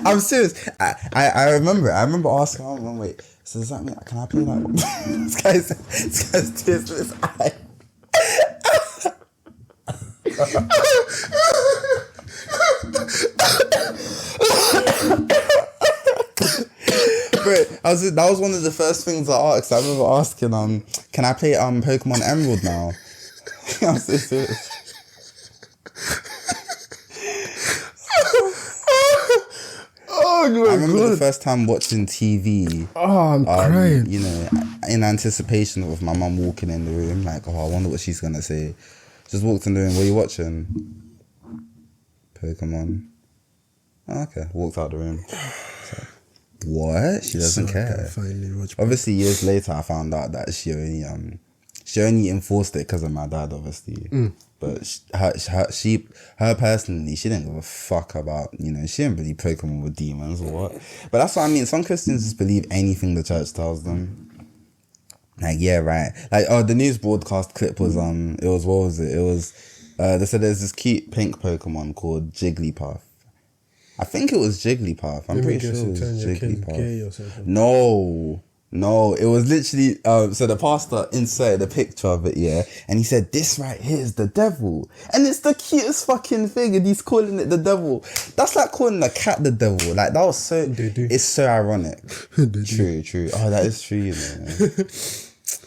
I'm serious. I remember asking mom, wait, so does that mean, can I play that? This guy's tears in his eye. Bro, that was one of the first things I asked. I remember asking, can I play Pokemon Emerald now? I'm so serious. Oh my I remember God. the first time watching TV. Oh, I'm crying. You know, in anticipation of my mum walking in the room, like, I wonder what she's gonna say. Just walked in the room. What are you watching? Pokemon. Oh, okay. Walked out the room. So, what? She doesn't care. Finally watch Obviously, years later, I found out that she She only enforced it because of my dad, obviously. But her personally, she didn't give a fuck about, you know, she didn't believe Pokemon were demons or what. But that's what I mean. Some Christians just believe anything the church tells them. Like, yeah, right. Like, the news broadcast clip was, it was, what was it? It was, they said there's this cute pink Pokemon called Jigglypuff. I think it was Jigglypuff. I'm pretty sure it was Jigglypuff. No, it was literally, so the pastor inserted a picture of it, yeah, and he said, this right here is the devil. And it's the cutest fucking thing, and he's calling it the devil. That's like calling a cat the devil. Like, that was so, it's so ironic. True. Oh, that is true, you know.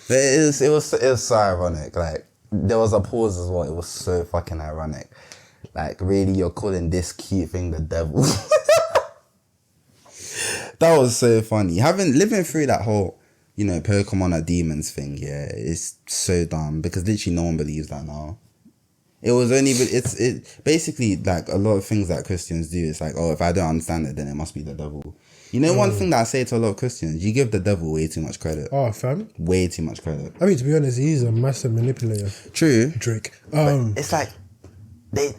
But it was so ironic. Like, there was a pause as well. It was so fucking ironic. Like, really, you're calling this cute thing the devil? That was so funny. Living through that whole, you know, Pokemon are demons thing, yeah, it's so dumb because literally no one believes that now. It was only, it's basically like a lot of things that Christians do. It's like, oh, if I don't understand it, then it must be the devil. You know, one thing that I say to a lot of Christians, you give the devil way too much credit. Oh, fam. Way too much credit. I mean, to be honest, he's a massive manipulator. True. Drake. But it's like,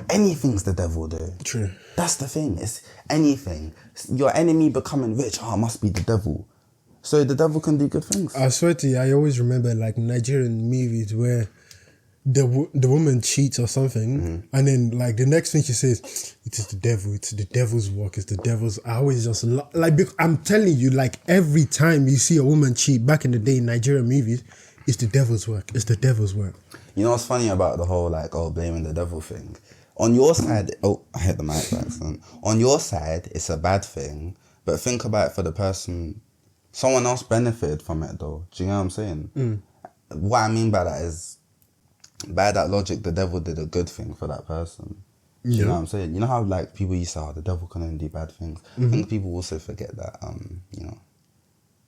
anything's the devil though. True. That's the thing. It's anything. Your enemy becoming rich, it must be the devil. So the devil can do good things. I swear to you, I always remember like Nigerian movies where the woman cheats or something, and then like the next thing she says, it is the devil, it's the devil's work, it's the devil's. I always just I'm telling you, like every time you see a woman cheat back in the day in Nigerian movies, it's the devil's work. It's the devil's work. You know what's funny about the whole like, blaming the devil thing? On your side, I hit the mic by accident. On your side, it's a bad thing, but think about it for the person. Someone else benefited from it though. Do you know what I'm saying? What I mean by that is, by that logic, the devil did a good thing for that person. Do you know what I'm saying? You know how like people used to say, the devil can only do bad things? I think people also forget that, you know,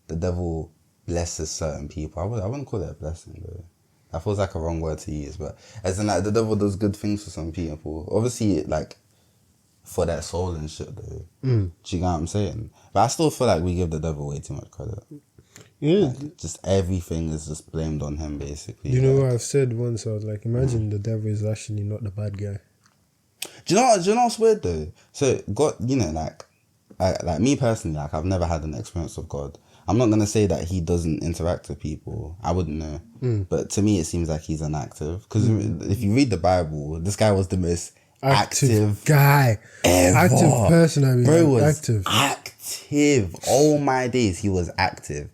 the devil blesses certain people. I wouldn't call it a blessing though. That feels like a wrong word to use, but as in like the devil does good things for some people. Obviously, like for their soul and shit though. Do you know what I'm saying? But I still feel like we give the devil way too much credit. Yeah. Like, just everything is just blamed on him basically. You know what I've said once? I was like, imagine the devil is actually not the bad guy. Do you know what's weird though? So God, you know, like me personally, like I've never had an experience of God. I'm not going to say that he doesn't interact with people. I wouldn't know. But to me, it seems like he's inactive. Because if you read the Bible, this guy was the most active guy. Ever. Active person, I mean. Bro was active. All my days, he was active.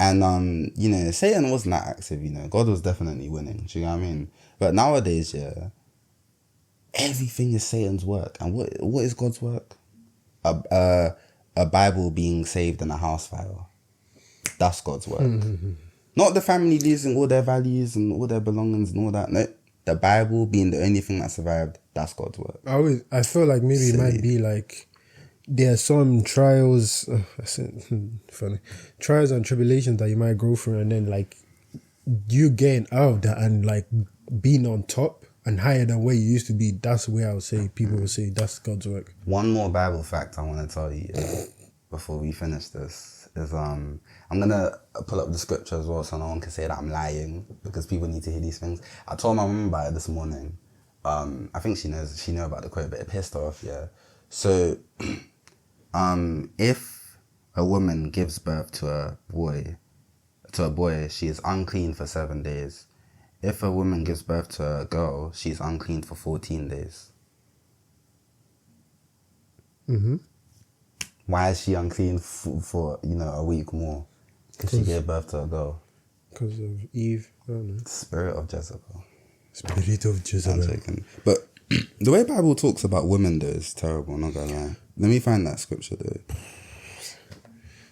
And, you know, Satan wasn't that active, you know. God was definitely winning. Do you know what I mean? But nowadays, yeah, everything is Satan's work. And what is God's work? A Bible being saved in a house fire. That's God's work. Not the family losing all their values and all their belongings and all that. No, the Bible being the only thing that survived, that's God's work. I feel like maybe it might be like there are some trials, funny, trials and tribulations that you might go through, and then like you getting out of that and like being on top and higher than where you used to be. That's where I would say people would say that's God's work. One more Bible fact I want to tell you before we finish this is I'm gonna pull up the scripture as well so no one can say that I'm lying, because people need to hear these things. I told my mum about it this morning. I think she knew about the quote, but it pissed her off, yeah. So if a woman gives birth to a boy, she is unclean for 7 days. If a woman gives birth to a girl, she's unclean for 14 days. Why is she unclean for you know, a week more? Because she gave birth to a girl. Because of Eve. I don't know. Spirit of Jezebel. Spirit of Jezebel. I'm joking. But the way Bible talks about women though is terrible, not gonna lie. Let me find that scripture though.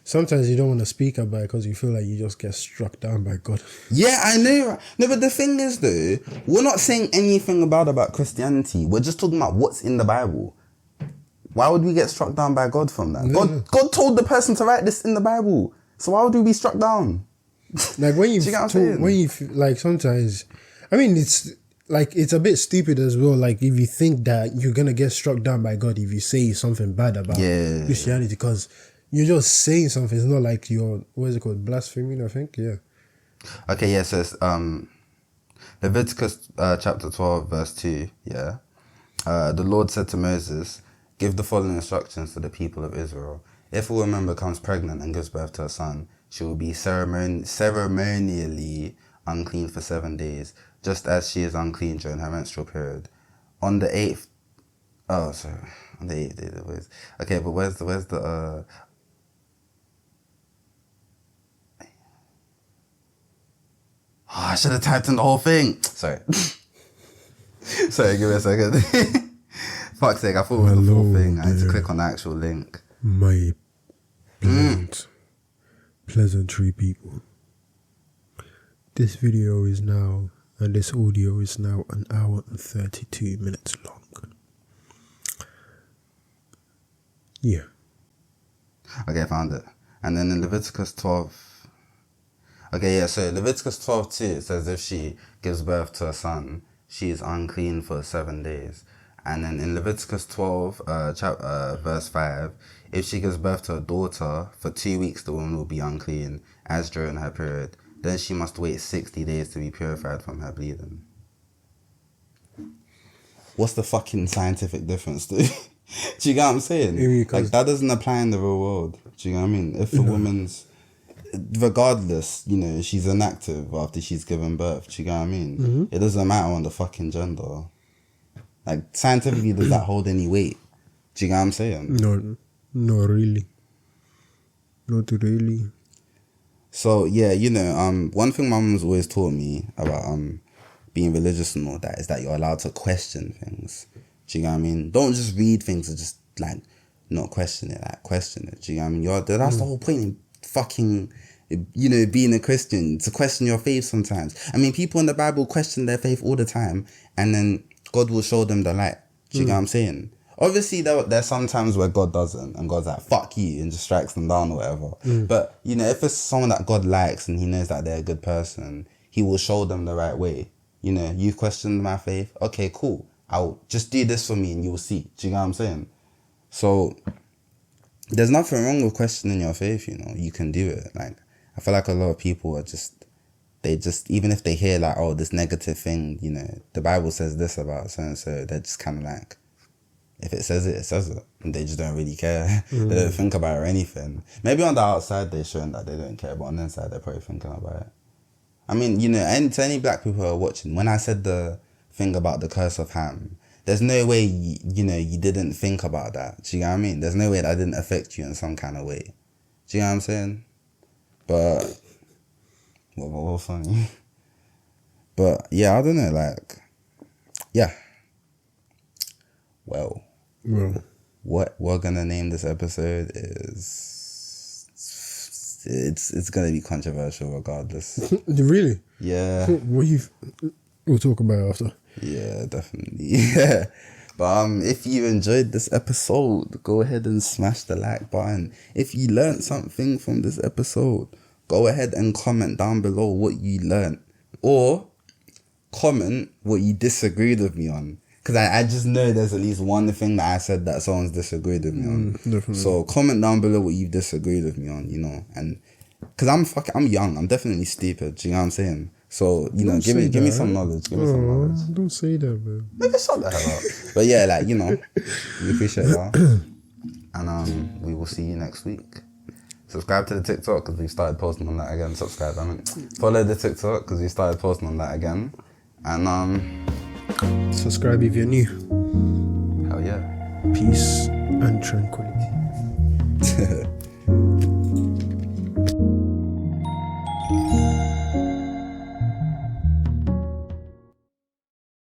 Sometimes you don't want to speak about it because you feel like you just get struck down by God. Yeah, I know. No, but the thing is though, we're not saying anything about Christianity. We're just talking about what's in the Bible. Why would we get struck down by God from that? God told the person to write this in the Bible. So why would we be struck down? Like when you like sometimes, I mean, it's like, it's a bit stupid as well. Like if you think that you're going to get struck down by God if you say something bad about Christianity, because you're just saying something. It's not like you're, what is it called? Blaspheming, I think. Yeah. Okay. Yeah. So it's, Leviticus chapter 12, verse 2, yeah. The Lord said to Moses, give the following instructions to the people of Israel. If a woman becomes pregnant and gives birth to a son, she will be ceremonially unclean for 7 days, just as she is unclean during her menstrual period. On the 8th, on the 8th day, okay, but where's the I should have typed in the whole thing. Sorry. Sorry, give me a second. Fuck's sake, I thought it was the full thing. I had to click on the actual link. My pleasantry people. This video is now, and this audio is now 1 hour and 32 minutes long. Yeah. Okay, I found it. And then in Leviticus 12... Okay, yeah, so Leviticus 12:2, it says if she gives birth to a son, she is unclean for 7 days. And then in Leviticus 12, verse 5, if she gives birth to a daughter, for 2 weeks the woman will be unclean, as during her period. Then she must wait 60 days to be purified from her bleeding. What's the fucking scientific difference, dude? Do you get what I'm saying? Like, that doesn't apply in the real world. Do you get what I mean? If a woman's... regardless, you know, she's inactive after she's given birth. Do you get what I mean? Mm-hmm. It doesn't matter on the fucking gender. Like, scientifically, does that hold any weight? Do you get what I'm saying? No, not really. Not really. So, yeah, you know, one thing my mum's always taught me about being religious and all that is that you're allowed to question things. Do you get what I mean? Don't just read things and just, like, not question it. Like, question it. Do you get what I mean? That's the whole point in fucking, you know, being a Christian, to question your faith sometimes. I mean, people in the Bible question their faith all the time, and then God will show them the light. Do you get what I'm saying? Obviously, there's some times where God doesn't, and God's like, fuck you, and just strikes them down or whatever. But, you know, if it's someone that God likes and he knows that they're a good person, he will show them the right way. You know, you've questioned my faith. Okay, cool. I'll just do this for me and you'll see. Do you get what I'm saying? So, there's nothing wrong with questioning your faith, you know. You can do it. Like, I feel like a lot of people are even if they hear like, oh, this negative thing, you know, the Bible says this about so-and-so, they're just kind of like, if it says it, it says it. And they just don't really care. They don't think about it or anything. Maybe on the outside they're showing that they don't care, but on the inside they're probably thinking about it. I mean, you know, and to any black people who are watching, when I said the thing about the curse of Ham, there's no way, you know, you didn't think about that. Do you get what I mean? There's no way that didn't affect you in some kind of way. Do you know what I'm saying? But, what funny. But, yeah, I don't know, like, yeah. Well, what we're gonna name this episode is... It's gonna be controversial regardless. Really? Yeah. We'll talk about it after. Yeah, definitely. Yeah. But if you enjoyed this episode, go ahead and smash the like button. If you learned something from this episode, go ahead and comment down below what you learned. Or comment what you disagreed with me on. Because I just know there's at least one thing that I said that someone's disagreed with me on. Definitely. So comment down below what you've disagreed with me on, you know. And because I'm young, I'm definitely stupid. Do you know what I'm saying? So, you know, give me some knowledge. Give me some knowledge. Don't say that, man. Maybe shut the hell up. But yeah, like, you know, we appreciate that. And we will see you next week. Subscribe to the TikTok because we started posting on that again. Follow the TikTok because we started posting on that again. And subscribe if you're new. Hell yeah. Peace and tranquility.